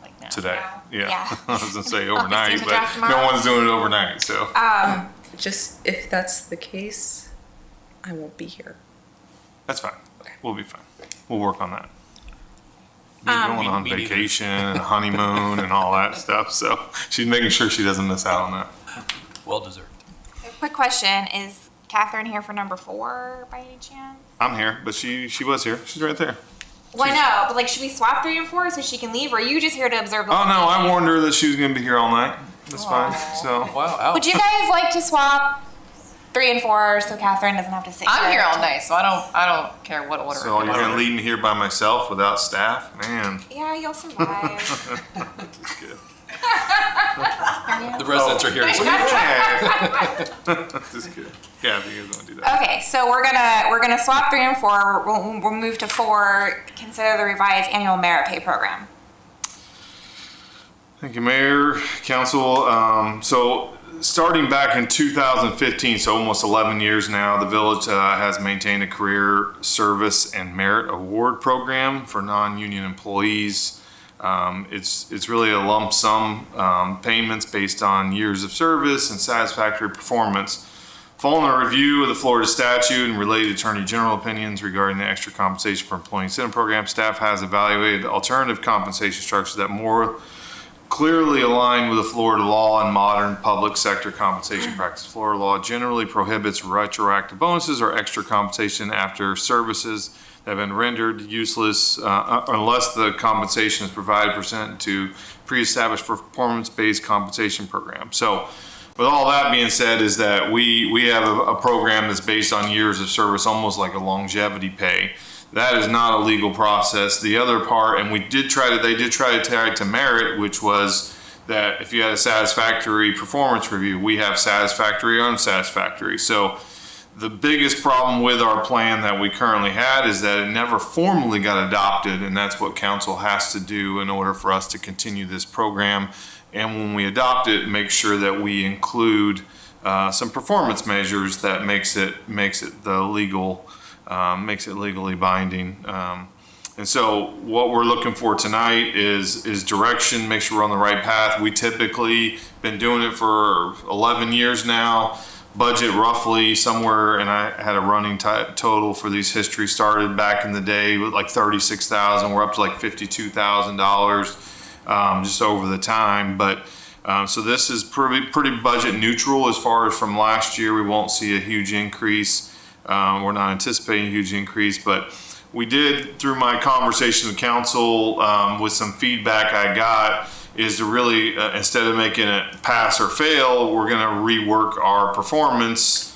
Like now. today. Yeah. I was gonna say overnight, the but draft no tomorrow? one's doing it overnight, so. Just if that's the case, I won't be here. That's fine. We'll be fine. We'll work on that. You're going on me neither. vacation, honeymoon, and all that stuff. So she's making sure she doesn't miss out on that. Well deserved. So quick question, is Catherine here for number 4 by any chance? I'm here, but she was here. She's right there. Well, I know, but like, should we swap 3 and 4 so she can leave, or are you just here to observe? The Oh, whole no, I meeting? warned her that she was going to be here all night. That's fine. So, Wow, out. Would you guys like to swap 3 and 4 so Catherine doesn't have to sit I'm here all all night, so I don't care what order. so it you're goes. going to leave me here by myself without staff? Man, Yeah, you'll survive. that's good. The residents are here. So This is good. Yeah, you guys want to do that. Okay, so we're gonna swap 3 and 4. We'll move to 4. Consider the revised annual merit pay program. Thank you, Mayor, Council. So starting back in 2015, so almost 11 years now, the village has maintained a career service and merit award program for non-union employees. It's really a lump sum payments based on years of service and satisfactory performance. Following a review of the Florida statute and related Attorney General opinions regarding the extra compensation for employee incentive program, staff has evaluated alternative compensation structures that more clearly align with the Florida law and modern public sector compensation practice. Florida law generally prohibits retroactive bonuses or extra compensation after services that have been rendered useless unless the compensation is provided pursuant to pre-established performance-based compensation program. So with all that being said, is that we have a program that's based on years of service, almost like a longevity pay. That is not a legal process. The other part, and they did try to tie it to merit, which was that if you had a satisfactory performance review, we have satisfactory or unsatisfactory. So the biggest problem with our plan that we currently had is that it never formally got adopted, and that's what council has to do in order for us to continue this program. And when we adopt it, make sure that we include some performance measures that makes it the legal, makes it legally binding. And so what we're looking for tonight is direction, make sure we're on the right path. We typically been doing it for 11 years now. Budget roughly somewhere, and I had a running total for these histories started back in the day with like 36,000. We're up to like $52,000 just over the time. But so this is pretty budget neutral as far as from last year. We won't see a huge increase. We're not anticipating a huge increase, but we did, through my conversation with council, with some feedback I got, is to really, instead of making it pass or fail, we're going to rework our performance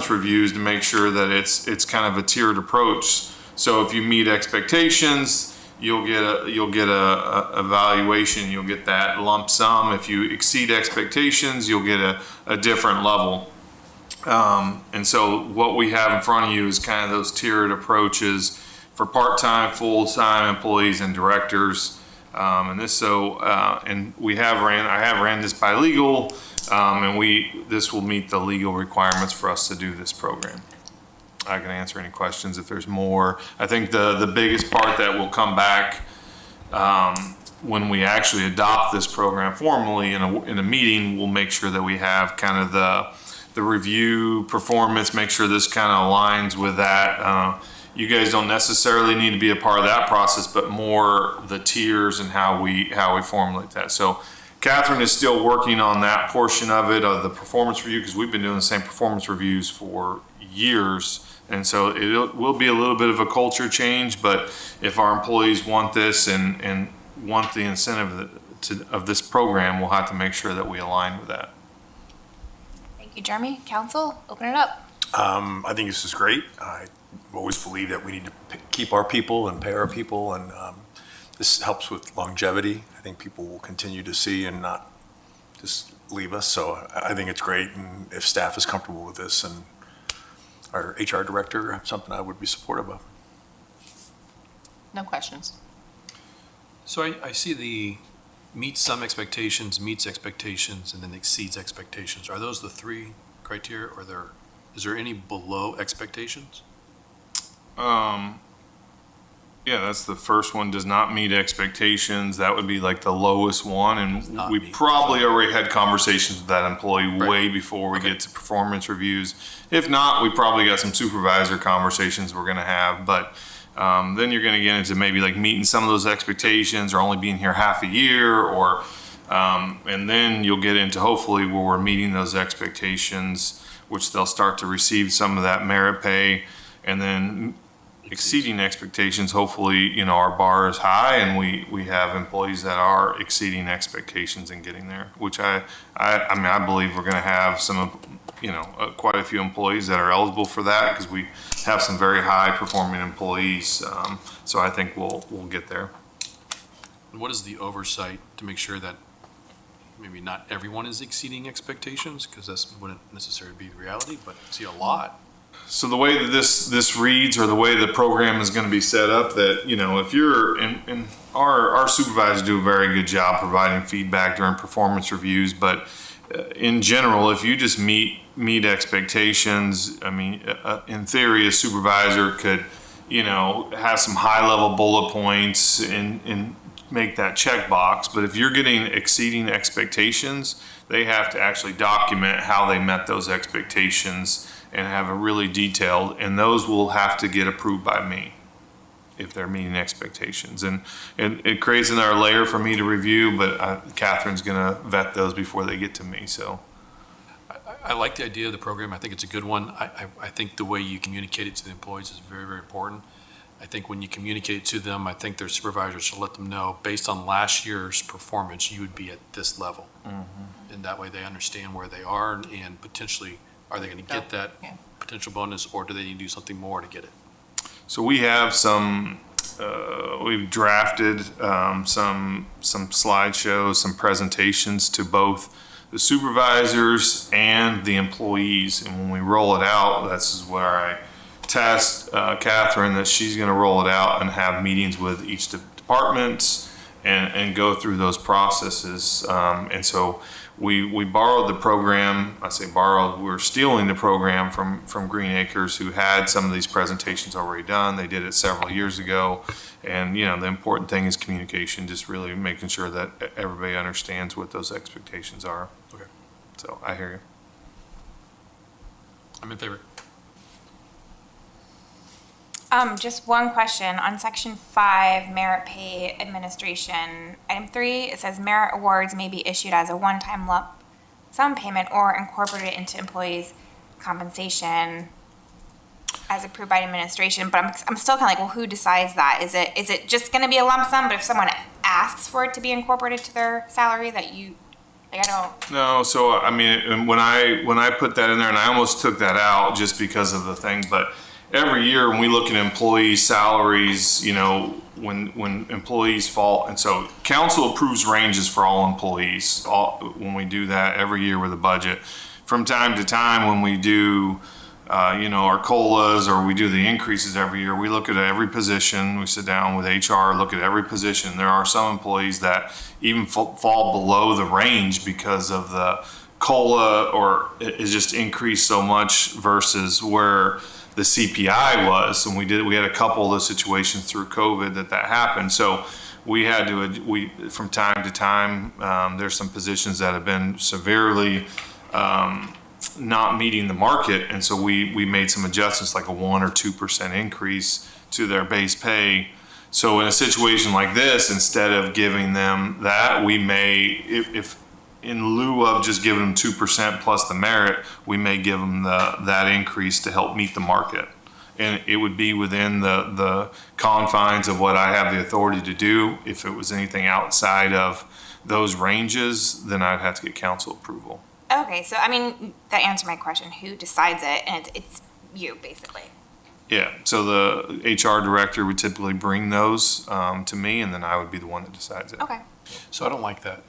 reviews to make sure that it's kind of a tiered approach. So if you meet expectations, you'll get a evaluation, you'll get that lump sum. If you exceed expectations, you'll get a different level. And so what we have in front of you is kind of those tiered approaches for part-time, full-time employees and directors. And I have ran this by legal, and this will meet the legal requirements for us to do this program. I can answer any questions if there's more. I think the biggest part that will come back when we actually adopt this program formally in a meeting, we'll make sure that we have kind of the review performance, make sure this kind of aligns with that. You guys don't necessarily need to be a part of that process, but more the tiers and how we formulate that. So Catherine is still working on that portion of it, of the performance review, because we've been doing the same performance reviews for years. And so it will be a little bit of a culture change, but if our employees want this and want the incentive of this program, we'll have to make sure that we align with that. Thank you, Jeremy. Council, open it up. I think this is great. I always believe that we need to keep our people and pay our people, and this helps with longevity. I think people will continue to see and not just leave us. So I think it's great, and if staff is comfortable with this, and our HR director, something I would be supportive of. No questions. So I see the meets some expectations, meets expectations, and then exceeds expectations. Are those the 3 criteria, or is there any below expectations? Yeah, that's the first one, does not meet expectations. That would be like the lowest one, and not we meet. probably already had conversations with that employee Right. way before we get to performance reviews. If not, we probably got some supervisor conversations we're gonna have, but Then you're going to get into maybe like meeting some of those expectations or only being here half a year, or and then you'll get into hopefully where we're meeting those expectations, which they'll start to receive some of that merit pay, and then exceeding expectations. Hopefully, our bar is high and we have employees that are exceeding expectations and getting there, which I mean, I believe we're going to have some, quite a few employees that are eligible for that because we have some very high performing employees. So I think we'll get there. What is the oversight to make sure that maybe not everyone is exceeding expectations? Because that wouldn't necessarily be the reality, but I see a lot. So the way that this reads, or the way the program is going to be set up, that, if you're in our supervisors do a very good job providing feedback during performance reviews, but in general, if you just meet expectations, I mean, in theory, a supervisor could, have some high level bullet points and make that checkbox. But if you're getting exceeding expectations, they have to actually document how they met those expectations and have a really detailed, and those will have to get approved by me if they're meeting expectations. And it creates another layer for me to review, but Catherine's gonna vet those before they get to me, so. I like the idea of the program. I think it's a good one. I think the way you communicate it to the employees is very, very important. I think when you communicate it to them, I think their supervisors should let them know, based on last year's performance, you would be at this level. And that way they understand where they are and potentially, are they going to get that potential bonus, or do they need to do something more to get it? So we have we've drafted some slideshows, some presentations to both the supervisors and the employees. And when we roll it out, this is where I tasked Catherine that she's going to roll it out and have meetings with each departments and go through those processes. And so we borrowed the program. I say borrowed, we're stealing the program from Green Acres, who had some of these presentations already done. They did it several years ago. And, the important thing is communication, just really making sure that everybody understands what those expectations are. Okay. So I hear you. I'm in favor. Just one question on section 5, merit pay administration. Item 3, it says merit awards may be issued as a one-time lump sum payment or incorporated into employees' compensation as approved by administration. But I'm still kind of like, well, who decides that? Is it just going to be a lump sum? But if someone asks for it to be incorporated to their salary, that you, like, I don't. No, so I mean, when I put that in there, and I almost took that out just because of the thing, but every year when we look at employee salaries, when employees fall, and so council approves ranges for all employees. When we do that every year with a budget, from time to time when we do, our COLAs, or we do the increases every year, we look at every position. We sit down with HR, look at every position. There are some employees that even fall below the range because of the COLA, or it just increased so much versus where the CPI was. And we had a couple of those situations through COVID that happened. So we had to, from time to time, there's some positions that have been severely not meeting the market. And so we made some adjustments, like a 1 or 2% increase to their base pay. So in a situation like this, instead of giving them that, we may, if in lieu of just giving them 2% plus the merit, we may give them that increase to help meet the market. And it would be within the confines of what I have the authority to do. If it was anything outside of those ranges, then I'd have to get council approval. Okay, so I mean, that answered my question. Who decides it? And it's you, basically. Yeah, so the HR director would typically bring those to me, and then I would be the one that decides it. Okay. So I don't like that.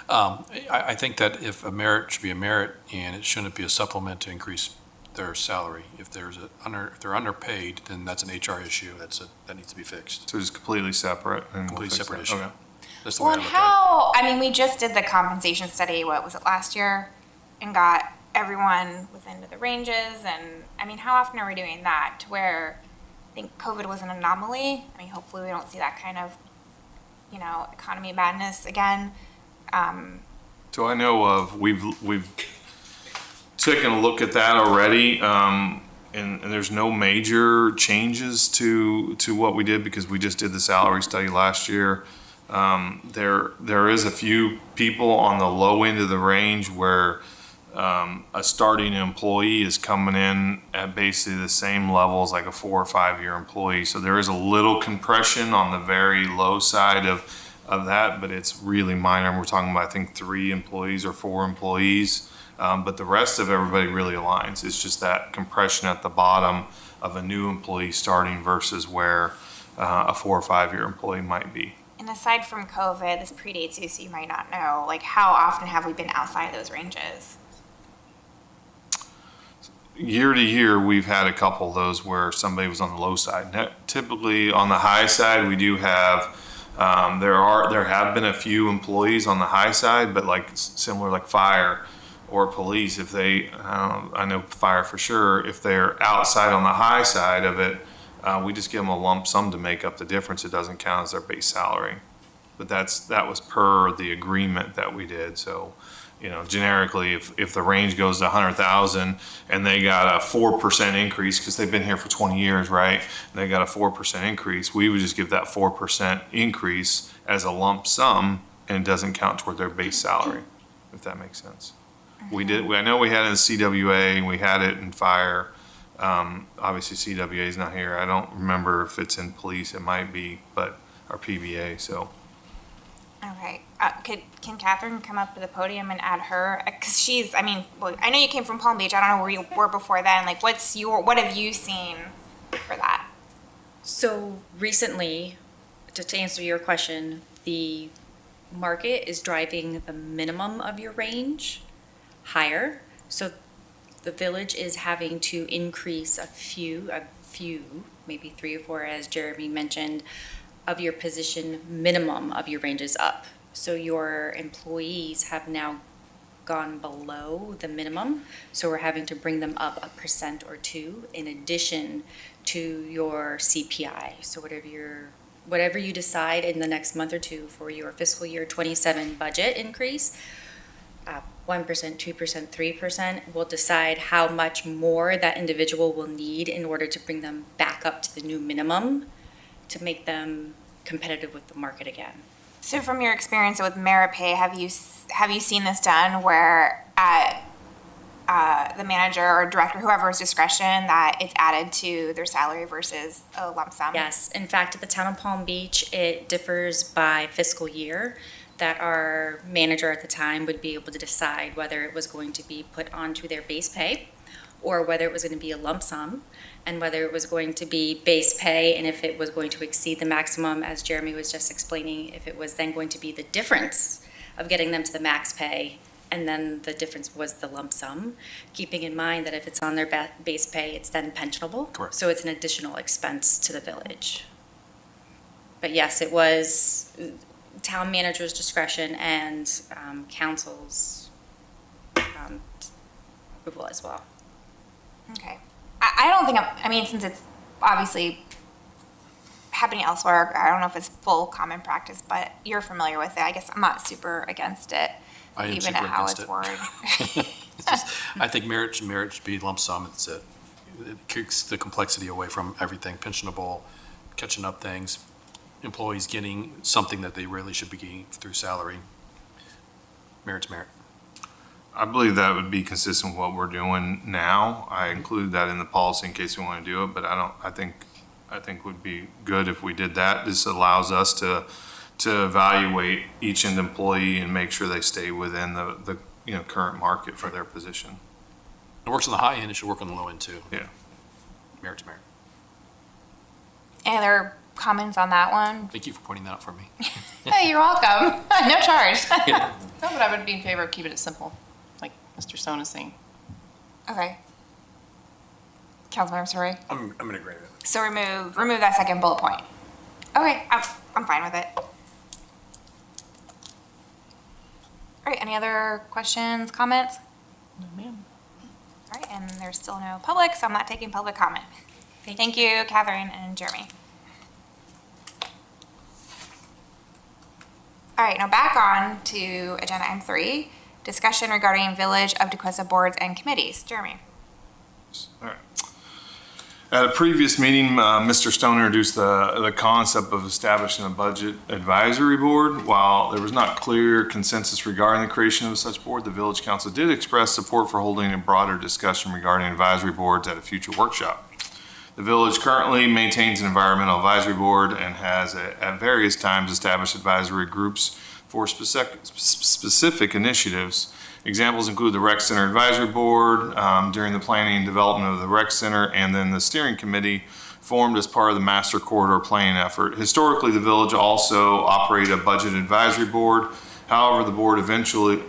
I think that if a merit should be a merit, and it shouldn't be a supplement to increase their salary. If they're underpaid, then that's an HR issue. That needs to be fixed. So it's completely separate. And Completely we'll fix separate that. issue. Okay. That's the way Well, I and look at I mean, we just did the compensation study, what was it, last year? And got everyone within the ranges. And I mean, how often are we doing that to where I think COVID was an anomaly? I mean, hopefully we don't see that kind of, economy madness again. So I know of, we've taken a look at that already, and there's no major changes to what we did because we just did the salary study last year. There is a few people on the low end of the range where a starting employee is coming in at basically the same level as like a 4 or 5 year employee. So there is a little compression on the very low side of that, but it's really minor. We're talking about, I think, 3 employees or 4 employees. But the rest of everybody really aligns. It's just that compression at the bottom of a new employee starting versus where a 4 or 5 year employee might be. And aside from COVID, this predates you, so you might not know, like how often have we been outside those ranges? Year to year, we've had a couple of those where somebody was on the low side. Now, typically on the high side, we do have, there have been a few employees on the high side, but like similar like fire or police, if they, I know fire for sure, if they're outside on the high side of it, we just give them a lump sum to make up the difference. It doesn't count as their base salary. But that was per the agreement that we did. So, you know, generically, if the range goes to 100,000 and they got a 4% increase because they've been here for 20 years, right? And they got a 4% increase, we would just give that 4% increase as a lump sum, and it doesn't count toward their base salary, if that makes sense. I know we had it in CWA, we had it in fire. Obviously CWA is not here. I don't remember if it's in police, it might be, but our PBA, so. Okay, can Catherine come up to the podium and add her, because she's, I mean, well, I know you came from Palm Beach, I don't know where you were before then, like what have you seen for that? So recently, just to answer your question, the market is driving the minimum of your range higher. So the village is having to increase a few, maybe 3 or 4, as Jeremy mentioned, of your position minimum of your ranges up. So your employees have now gone below the minimum. So we're having to bring them up 1% or 2 in addition to your CPI. So whatever you decide in the next month or 2 for your fiscal year 27 budget increase, 1%, 2%, 3% will decide how much more that individual will need in order to bring them back up to the new minimum to make them competitive with the market again. So from your experience with merit pay, have you seen this done where at the manager or director, whoever's discretion, that it's added to their salary versus a lump sum? Yes, in fact, at the town of Palm Beach, it differs by fiscal year, that our manager at the time would be able to decide whether it was going to be put onto their base pay or whether it was going to be a lump sum, and whether it was going to be base pay, and if it was going to exceed the maximum, as Jeremy was just explaining, if it was then going to be the difference of getting them to the max pay, and then the difference was the lump sum, keeping in mind that if it's on their base pay, it's then pensionable. Correct. So it's an additional expense to the village. But yes, it was town manager's discretion and council's approval as well. Okay. I don't think, I mean, since it's obviously happening elsewhere, I don't know if it's full common practice, but you're familiar with it. I guess I'm not super against it, I am even super at how against it's it. worded. I think merit should be lump sum. It's it. It kicks the complexity away from everything, pensionable, catching up things, employees getting something that they really should be getting through salary. Merit's merit. I believe that would be consistent with what we're doing now. I include that in the policy in case we want to do it, but I think would be good if we did that. This allows us to evaluate each employee and make sure they stay within the current market for their position. It works on the high end, it should work on the low end too. Yeah. Merit's merit. Any other comments on that one? Thank you for pointing that out for me. Hey, you're welcome. No charge. No, but I would be in favor of keeping it simple, like Mr. Stone is saying. Okay. Councilmember Sorry. I'm in agreement. So remove that second bullet point. Okay, I'm fine with it. All right, any other questions, comments? No, ma'am. All right, and there's still no public, so I'm not taking public comment. Thank you, Catherine and Jeremy. All right, now back on to agenda item 3, discussion regarding Village of Tequesta boards and committees. Jeremy. All right. At a previous meeting, Mr. Stone introduced the concept of establishing a budget advisory board. While there was not clear consensus regarding the creation of such board, the village council did express support for holding a broader discussion regarding advisory boards at a future workshop. The village currently maintains an environmental advisory board and has at various times established advisory groups for specific initiatives. Examples include the Rec Center Advisory Board during the planning and development of the Rec Center, and then the steering committee formed as part of the Master Corridor planning effort. Historically, the village also operated a budget advisory board. However, the board eventually,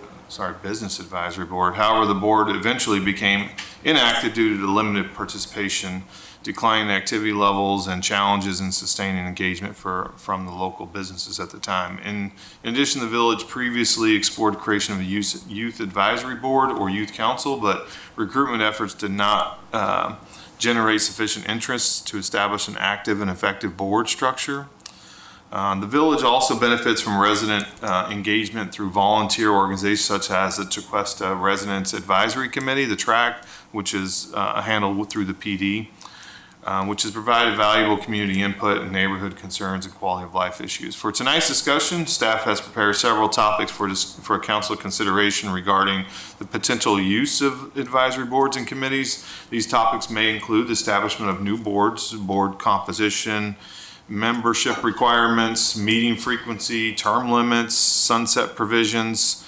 business advisory board. However, the board eventually became inactive due to the limited participation, declining activity levels, and challenges in sustaining engagement from the local businesses at the time. In addition, the village previously explored the creation of a youth advisory board or youth council, but recruitment efforts did not generate sufficient interest to establish an active and effective board structure. The village also benefits from resident engagement through volunteer organizations such as the Tequesta Residents Advisory Committee, the TRAC, which is handled through the PD. Which has provided valuable community input and neighborhood concerns and quality of life issues. For tonight's discussion, staff has prepared several topics for council consideration regarding the potential use of advisory boards and committees. These topics may include the establishment of new boards, board composition, membership requirements, meeting frequency, term limits, sunset provisions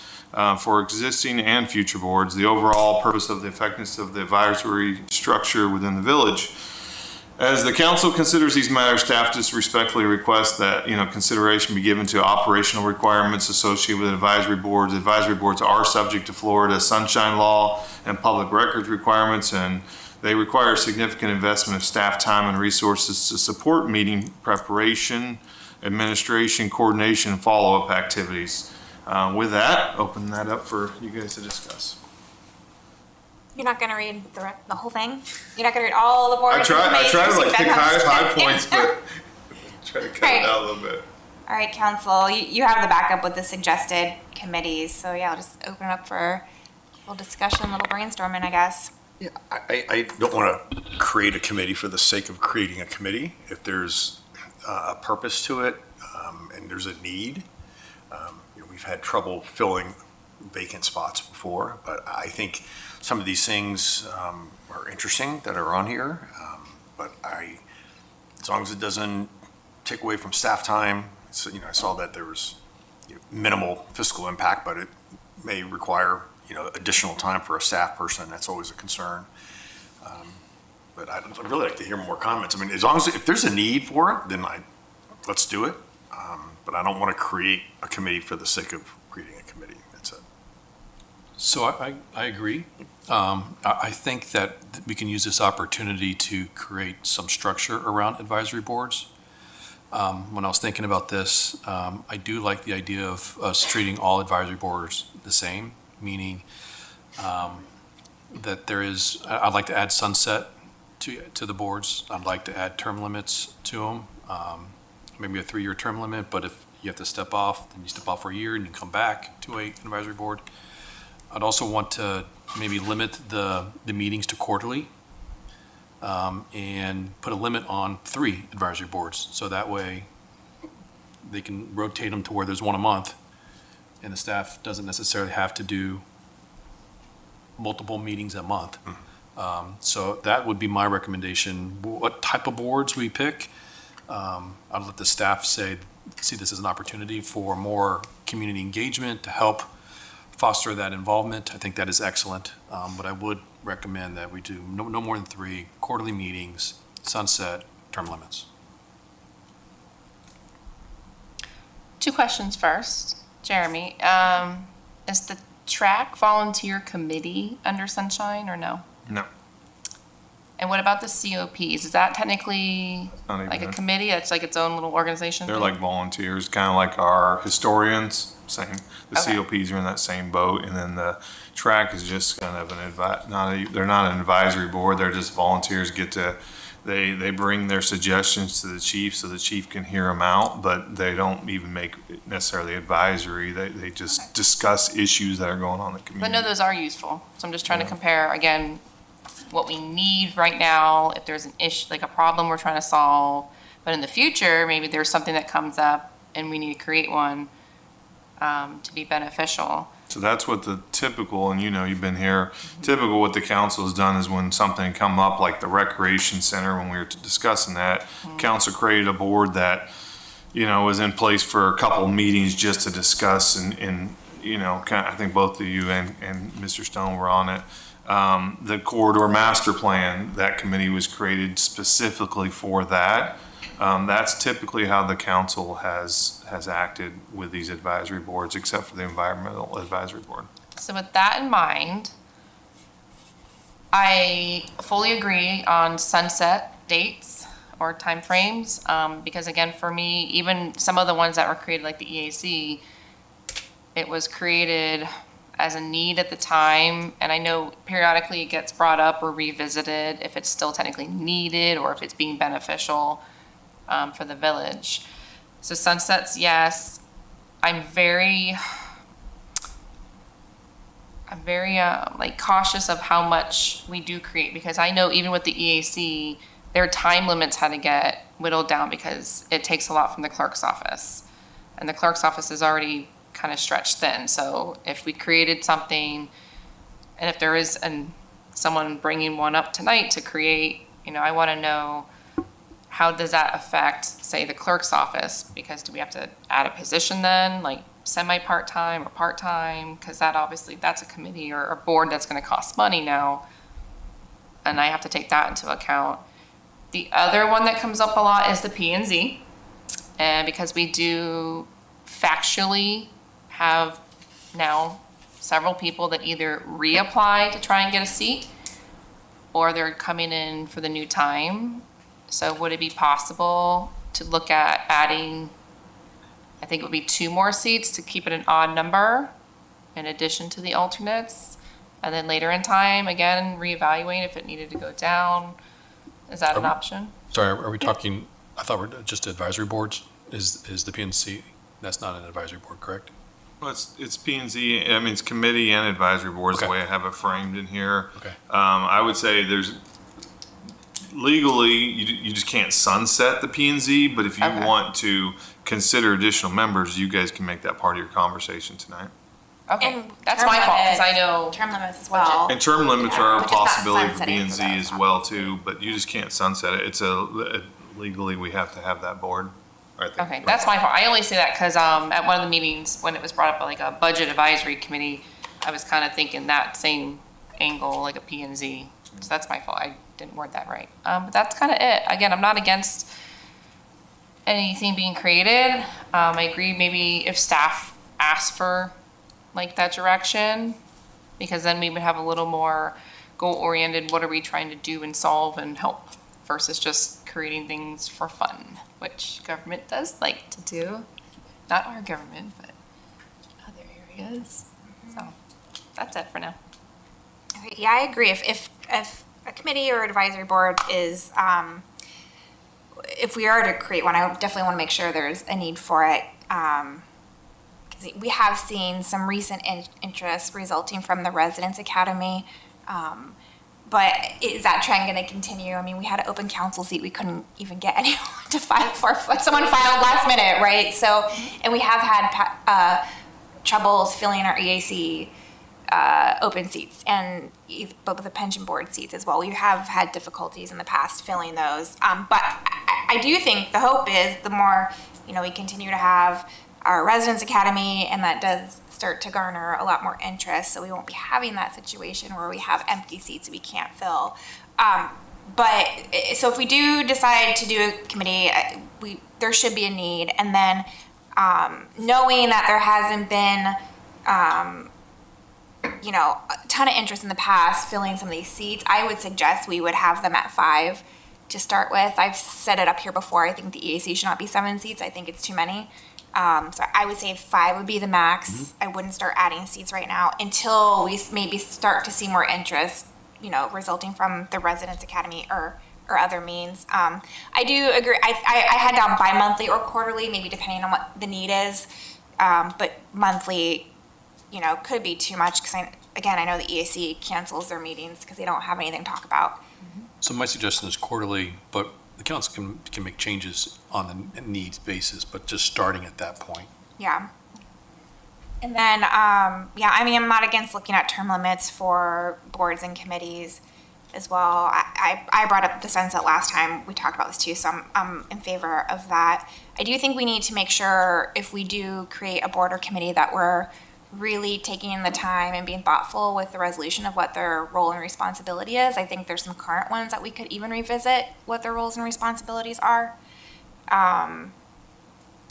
for existing and future boards, the overall purpose of the effectiveness of the advisory structure within the village. As the council considers these matters, staff just respectfully request that, consideration be given to operational requirements associated with advisory boards. Advisory boards are subject to Florida Sunshine Law and public records requirements, and they require significant investment of staff time and resources to support meeting preparation, administration, coordination, and follow-up activities. With that, open that up for you guys to discuss. You're not gonna read the whole thing? You're not gonna read all the boards? I try to like pick high points, Yeah. but try to cut it out a little bit. All right, council, you have the backup with the suggested committees, so yeah, I'll just open it up for a little discussion, a little brainstorming, I guess. Yeah, I don't want to create a committee for the sake of creating a committee. If there's a purpose to it and there's a need, we've had trouble filling vacant spots before, but I think some of these things are interesting that are on here, but as long as it doesn't take away from staff time, so, I saw that there was minimal fiscal impact, but it may require additional time for a staff person. That's always a concern. But I'd really like to hear more comments. I mean, as long as if there's a need for it, then let's do it. But I don't want to create a committee for the sake of creating a committee. That's it. So I agree. I think that we can use this opportunity to create some structure around advisory boards. When I was thinking about this, I do like the idea of us treating all advisory boards the same, meaning that I'd like to add sunset to the boards. I'd like to add term limits to them, maybe a 3-year term limit, but if you have to step off, then you step off for a year and you come back to an advisory board. I'd also want to maybe limit the meetings to quarterly and put a limit on 3 advisory boards. So that way they can rotate them to where there's one a month and the staff doesn't necessarily have to do multiple meetings a month. So that would be my recommendation. What type of boards we pick, I'd let the staff see this as an opportunity for more community engagement to help foster that involvement. I think that is excellent, but I would recommend that we do no more than 3 quarterly meetings, sunset, term limits. 2 questions first. Jeremy, is the track volunteer committee under Sunshine or no? No. And what about the COPs? Is that technically Not like a even. committee? It's like its own little organization? They're thing? like volunteers, kind of like our historians, same. The Okay. COPs are in that same boat, and then the track is just kind of they're not an advisory board, they're just volunteers they bring their suggestions to the chief so the chief can hear them out, but they don't even make it necessarily advisory, they just discuss issues that are going on in the But community. no, those are useful. So I'm just trying to Yeah. compare, again, what we need right now, if there's an issue, like a problem we're trying to solve. But in the future, maybe there's something that comes up and we need to create one to be beneficial. So that's what the typical, and you've been here, typical what the council has done is when something come up like the recreation center, when we were discussing that, council created a board that, was in place for a couple meetings just to discuss and I think both of you and Mr. Stone were on it. The corridor master plan, that committee was created specifically for that. That's typically how the council has acted with these advisory boards, except for the environmental advisory board. So with that in mind, I fully agree on sunset dates or timeframes, because again, for me, even some of the ones that were created, like the EAC, it was created as a need at the time, and I know periodically it gets brought up or revisited if it's still technically needed or if it's being beneficial for the village. So sunsets, yes. I'm very like cautious of how much we do create, because I know even with the EAC, their time limits had to get whittled down because it takes a lot from the clerk's office, and the clerk's office is already kind of stretched thin. So if we created something, and if there is someone bringing one up tonight to create, I want to know, how does that affect, say, the clerk's office? Because do we have to add a position then, like semi-part-time or part-time? Because that's a committee or a board that's going to cost money now, and I have to take that into account. The other one that comes up a lot is the P&Z, and because we do factually have now several people that either reapply to try and get a seat, or they're coming in for the new time. So would it be possible to look at adding, I think it would be 2 more seats to keep it an odd number in addition to the alternates? And then later in time, again, reevaluate if it needed to go down. Is that an option? Sorry, are we talking, I thought we're just advisory boards? Is the PNC, that's not an advisory board, correct? Well, it's P&Z, it's committee and advisory boards, the Okay. way I have it framed in here. Okay. I would say legally, you just can't sunset the P&Z, but if you Okay. want to consider additional members, you guys can make that part of your conversation tonight. Okay, And that's term my fault, because I limits- know, Term limits as well. And term limits Yeah, are a but just not possibility for sunsetting B&Z for as those, well obviously. too, but you just can't sunset it. It's legally, we have to have that board. I think. okay, that's my fault. I only say that because at one of the meetings, when it was brought up, like a budget advisory committee, I was kind of thinking that same angle, like a P&Z. So that's my fault. I didn't word that right. But that's kind of it. Again, I'm not against anything being created. I agree maybe if staff asks for like that direction, because then we would have a little more goal-oriented, what are we trying to do and solve and help, versus just creating things for fun, which government does like to do. Not our government, but other areas. So that's it for now. Okay, yeah, I agree. If a committee or advisory board is, if we are to create one, I definitely want to make sure there's a need for it. Because we have seen some recent interest resulting from the Residence Academy. But is that trend going to continue? I mean, we had an open council seat. We couldn't even get anyone to file for. Someone filed last minute, right? So, and we have had troubles filling our EAC open seats and both the pension board seats as well. We have had difficulties in the past filling those. But I do think the hope is the more, we continue to have our Residence Academy, and that does start to garner a lot more interest, so we won't be having that situation where we have empty seats we can't fill. But so if we do decide to do a committee, there should be a need, and then knowing that there hasn't been a ton of interest in the past filling some of these seats, I would suggest we would have them at 5 to start with. I've set it up here before. I think the EAC should not be 7 seats. I think it's too many. So I would say 5 would be the max. Mm-hmm. I wouldn't start adding seats right now until we maybe start to see more interest, resulting from the Residence Academy or other means. I do agree. I had down bi-monthly or quarterly, maybe depending on what the need is. But monthly, could be too much because again, I know the EAC cancels their meetings because they don't have anything to talk about. So my suggestion is quarterly, but the council can make changes on a needs basis, but just starting at that point. Yeah. And then, yeah, I mean, I'm not against looking at term limits for boards and committees as well. I brought up the sunset last time we talked about this too, so I'm in favor of that. I do think we need to make sure if we do create a board or committee that we're really taking the time and being thoughtful with the resolution of what their role and responsibility is. I think there's some current ones that we could even revisit what their roles and responsibilities are. And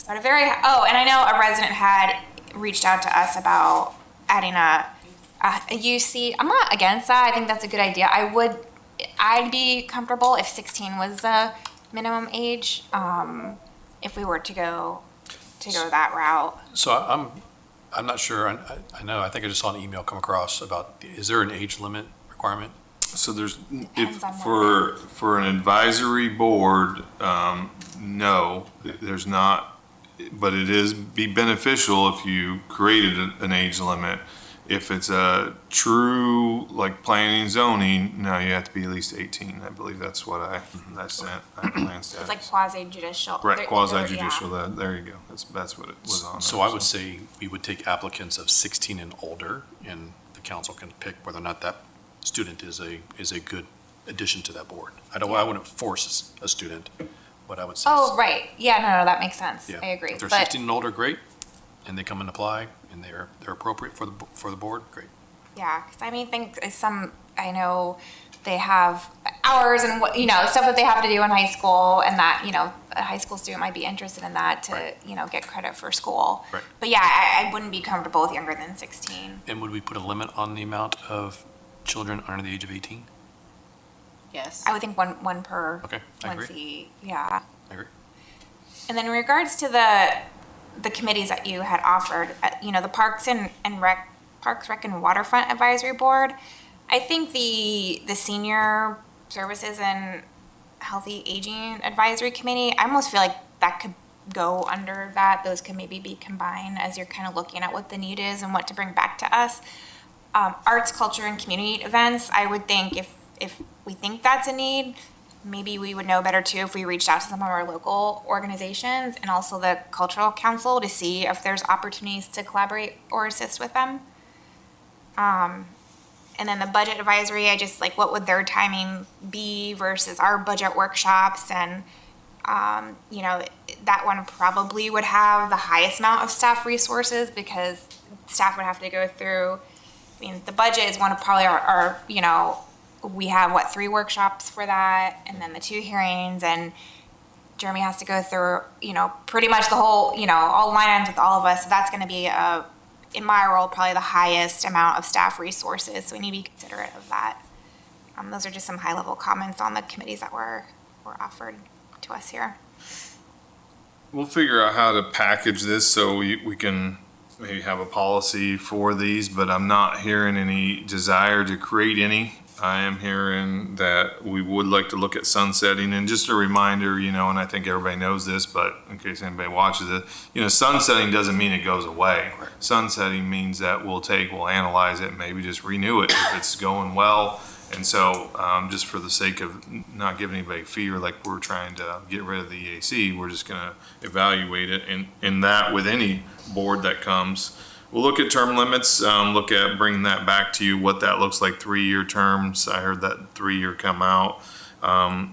I know a resident had reached out to us about adding a UC. I'm not against that. I think that's a good idea. I'd be comfortable if 16 was the minimum age, if we were to go that route. So I'm not sure. I know, I think I just saw an email come across about, is there an age limit requirement? So there's, Depends on what for an advisory board, no, there's not, but it is be beneficial if you created an age limit. If it's a true, like planning and zoning, no, you have to be at least 18. I believe that's what I sent, plan status. It's like quasi-judicial. Right, quasi-judicial, there you go, that's what it was on. So there. I would say we would take applicants of 16 and older, and the council can pick whether or not that student is a good addition to that board. I wouldn't force a student, but I would say. Oh, right. Yeah, no, that makes sense. Yeah. I agree. If they're But 16 and older, great, and they come and apply, and they're appropriate for the board, great. yeah, because I mean, I know they have hours and stuff that they have to do in high school, and that, a high school student might be interested in that to, Right. Get credit for school. Right. But yeah, I wouldn't be comfortable with younger than 16. And would we put a limit on the amount of children under the age of 18? Yes. I would think one per. Okay, I one agree. seat. Yeah. I agree. And then in regards to the committees that you had offered, the Parks Rec and Waterfront Advisory Board, I think the Senior Services and Healthy Aging Advisory Committee, I almost feel like that could go under that. Those could maybe be combined as you're kind of looking at what the need is and what to bring back to us. Arts, culture, and community events, I would think if we think that's a need, maybe we would know better too if we reached out to some of our local organizations and also the Cultural Council to see if there's opportunities to collaborate or assist with them. And then the budget advisory, I just what would their timing be versus our budget workshops? And, that one probably would have the highest amount of staff resources because staff would have to go through, the budget is one of probably our we have 3 workshops for that, and then the 2 hearings, and Jeremy has to go through, pretty much the whole, all line items with all of us. So that's going to be in my role, probably the highest amount of staff resources. So we need to be considerate of that. Those are just some high level comments on the committees that were offered to us here. We'll figure out how to package this so we can maybe have a policy for these, but I'm not hearing any desire to create any. I am hearing that we would like to look at sunsetting, and just a reminder, and I think everybody knows this, but in case anybody watches it, sunsetting doesn't mean it goes away. Right. Sunsetting means that we'll analyze it, and maybe just renew it if it's going well. And so, just for the sake of not giving anybody fear, like we're trying to get rid of the EAC, we're just gonna evaluate it, and that with any board that comes. We'll look at term limits, look at bringing that back to you, what that looks like, 3-year terms. I heard that 3-year come out.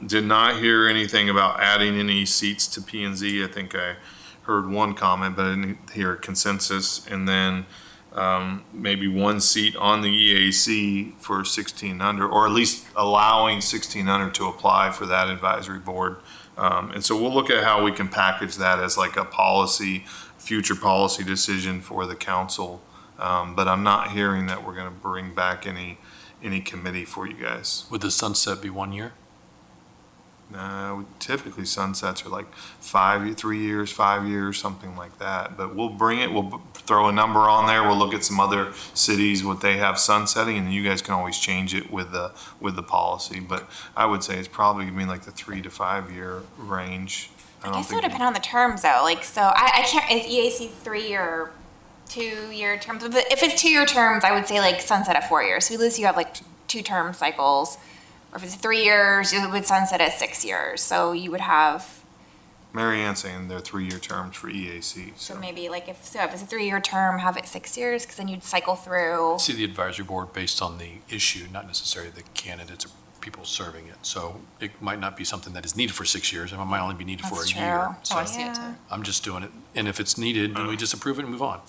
Did not hear anything about adding any seats to P and Z. I think I heard one comment, but I didn't hear a consensus. And then maybe 1 seat on the EAC for 16 under, or at least allowing 16 under to apply for that advisory board. And so we'll look at how we can package that as like a future policy decision for the council. But I'm not hearing that we're gonna bring back any committee for you guys. Would the sunset be 1 year? Typically sunsets are like 3 years, 5 years, something like that. But we'll bring it, we'll throw a number on there. We'll look at some other cities, what they have sunsetting, and then you guys can always change it with the policy. But I would say it's probably gonna be like the 3 to 5 year range. I guess it would depend on the terms though. So I can't, is EAC 3 or 2-year terms. But if it's 2-year terms, I would say like sunset at 4 years. So at least you have like 2 term cycles. Or if it's 3 years, it would sunset at 6 years. So you would have, Mary Ann's saying they're 3-year terms for EAC. so maybe like if it's a 3-year term, have it 6 years, because then you'd cycle through. See the advisory board based on the issue, not necessarily the candidates or people serving it. So it might not be something that is needed for 6 years, it might only be needed for That's a true. year. Oh, I So see it too. I'm just doing it, and if it's needed, then we just approve it and move on.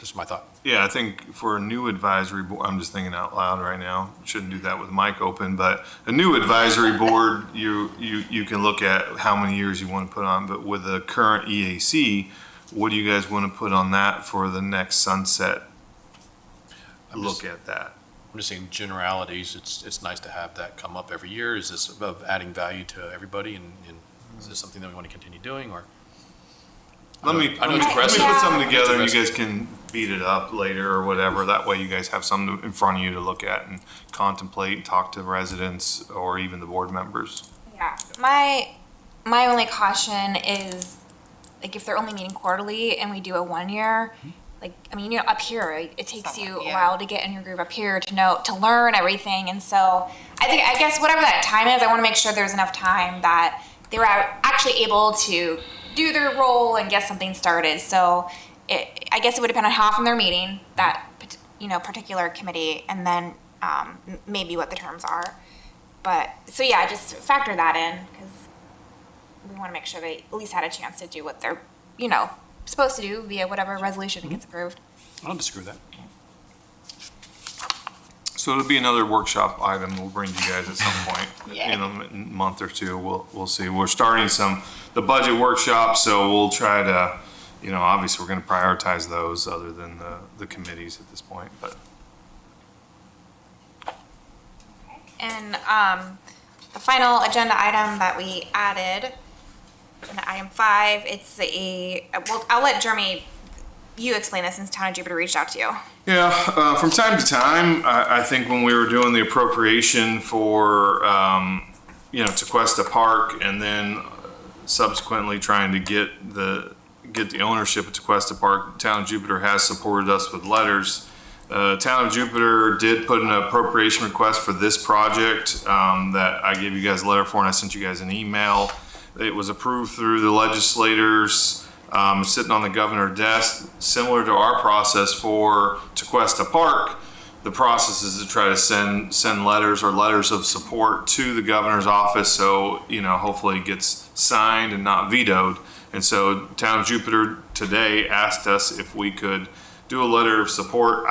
Just my thought. Yeah, I think for a new advisory board, I'm just thinking out loud right now, shouldn't do that with the mic open, but a new advisory board, you can look at how many years you want to put on, but with the current EAC, what do you guys want to put on that for the next sunset? Look at that. I'm just saying generalities, it's nice to have that come up every year. Is this of adding value to everybody, and is this something that we want to continue doing, or? Let me I know it's put aggressive. something It's together and you aggressive. guys can beat it up later or whatever. That way you guys have something in front of you to look at and contemplate, talk to residents or even the board members. Yeah, my only caution is, like, if they're only meeting quarterly and we do a 1 year, like, I mean, up here, it takes you a Yeah. while to get in your groove up here to learn everything. And so I guess whatever that time is, I want to make sure there's enough time that they were actually able to do their role and get something started. So I guess it would depend on how often they're meeting, that, particular committee, and then maybe what the terms are. But, so yeah, just factor that in, because we want to make sure they at least had a chance to do what they're, supposed to do via whatever resolution gets approved. I don't disagree with that. So it'll be another workshop item we'll bring to you guys at some point Yeah. in a month or two. We'll see. We're starting the budget workshop, so we'll try to, obviously we're going to prioritize those other than the committees at this point, but. And the final agenda item that we added, agenda item 5, it's well, I'll let Jeremy, you explain this since Town of Jupiter reached out to you. Yeah, from time to time, I think when we were doing the appropriation for, Tequesta Park, and then subsequently trying to get the ownership of Tequesta Park, Town of Jupiter has supported us with letters. Town of Jupiter did put an appropriation request for this project that I gave you guys a letter for, and I sent you guys an email. It was approved through the legislators. Sitting on the governor's desk, similar to our process for Tequesta Park. The process is to try to send letters or letters of support to the governor's office, so hopefully it gets signed and not vetoed. And so Town of Jupiter today asked us if we could do a letter of support.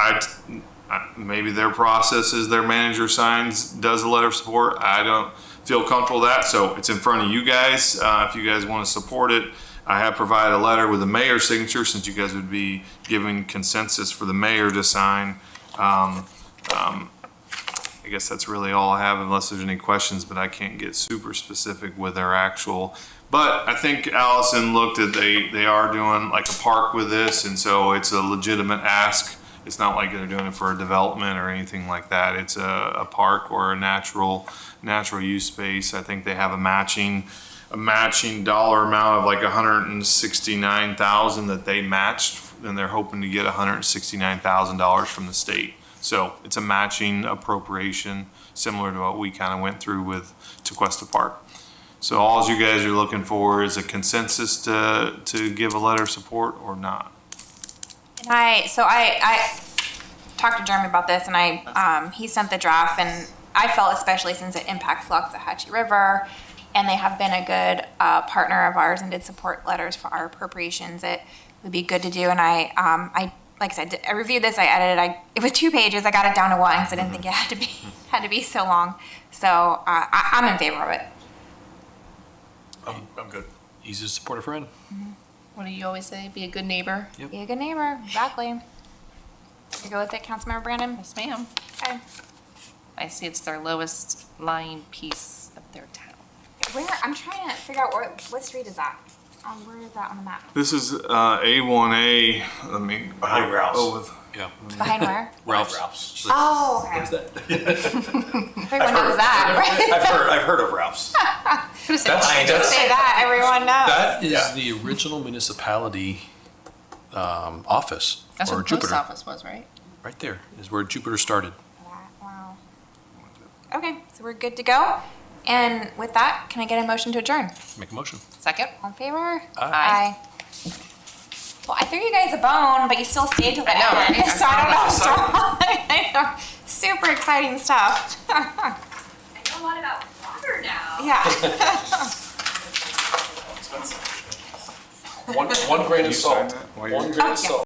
Maybe their process is their manager does a letter of support. I don't feel comfortable with that, so it's in front of you guys. If you guys want to support it, I have provided a letter with the mayor's signature, since you guys would be giving consensus for the mayor to sign. I guess that's really all I have, unless there's any questions, but I can't get super specific with their actual. But I think Allison looked at, they are doing like a park with this, and so it's a legitimate ask. It's not like they're doing it for a development or anything like that. It's a park or a natural use space. I think they have a matching dollar amount of like $169,000 that they matched, and they're hoping to get $169,000 from the state. So it's a matching appropriation, similar to what we kind of went through with Tequesta Park. So all you guys are looking for is a consensus to give a letter of support or not. And I talked to Jeremy about this, and he sent the draft, and I felt, especially since it impacts Loxahatchee River, and they have been a good partner of ours and did support letters for our appropriations, it would be good to do. And I like I said, I reviewed this, I edited, it was 2 pages, I got it down to 1 because I didn't think it had to be so long. So I'm in favor of it. I'm good. Easy to support a friend. What do you always say? Be a good neighbor? Be a good neighbor, exactly. You go with it, Councilmember Brandon? Yes, ma'am. Okay. I see it's their lowest lying piece of their town. Where, I'm trying to figure out what street is that? Where is that on the map? This is A1A. Behind Ralph's. Yeah. Behind where? Ralph's. Oh, okay. Where's that? Everyone knows that, right? I've heard of Ralph's. Could've said Say that, everyone knows. That is Yeah. the original municipality office That's for what the post Jupiter. office was, right? Right there is where Jupiter started. Wow. Okay, so we're good to go. And with that, can I get a motion to adjourn? Make a motion. Second? All in favor? Aye. Well, I threw you guys a bone, but you still stayed till the I know, end. right? So I don't know what's wrong. I know. Super exciting stuff. I know a lot about water now. Yeah. One grain of You sign salt. that while you're- One grain Oh, of yes. salt.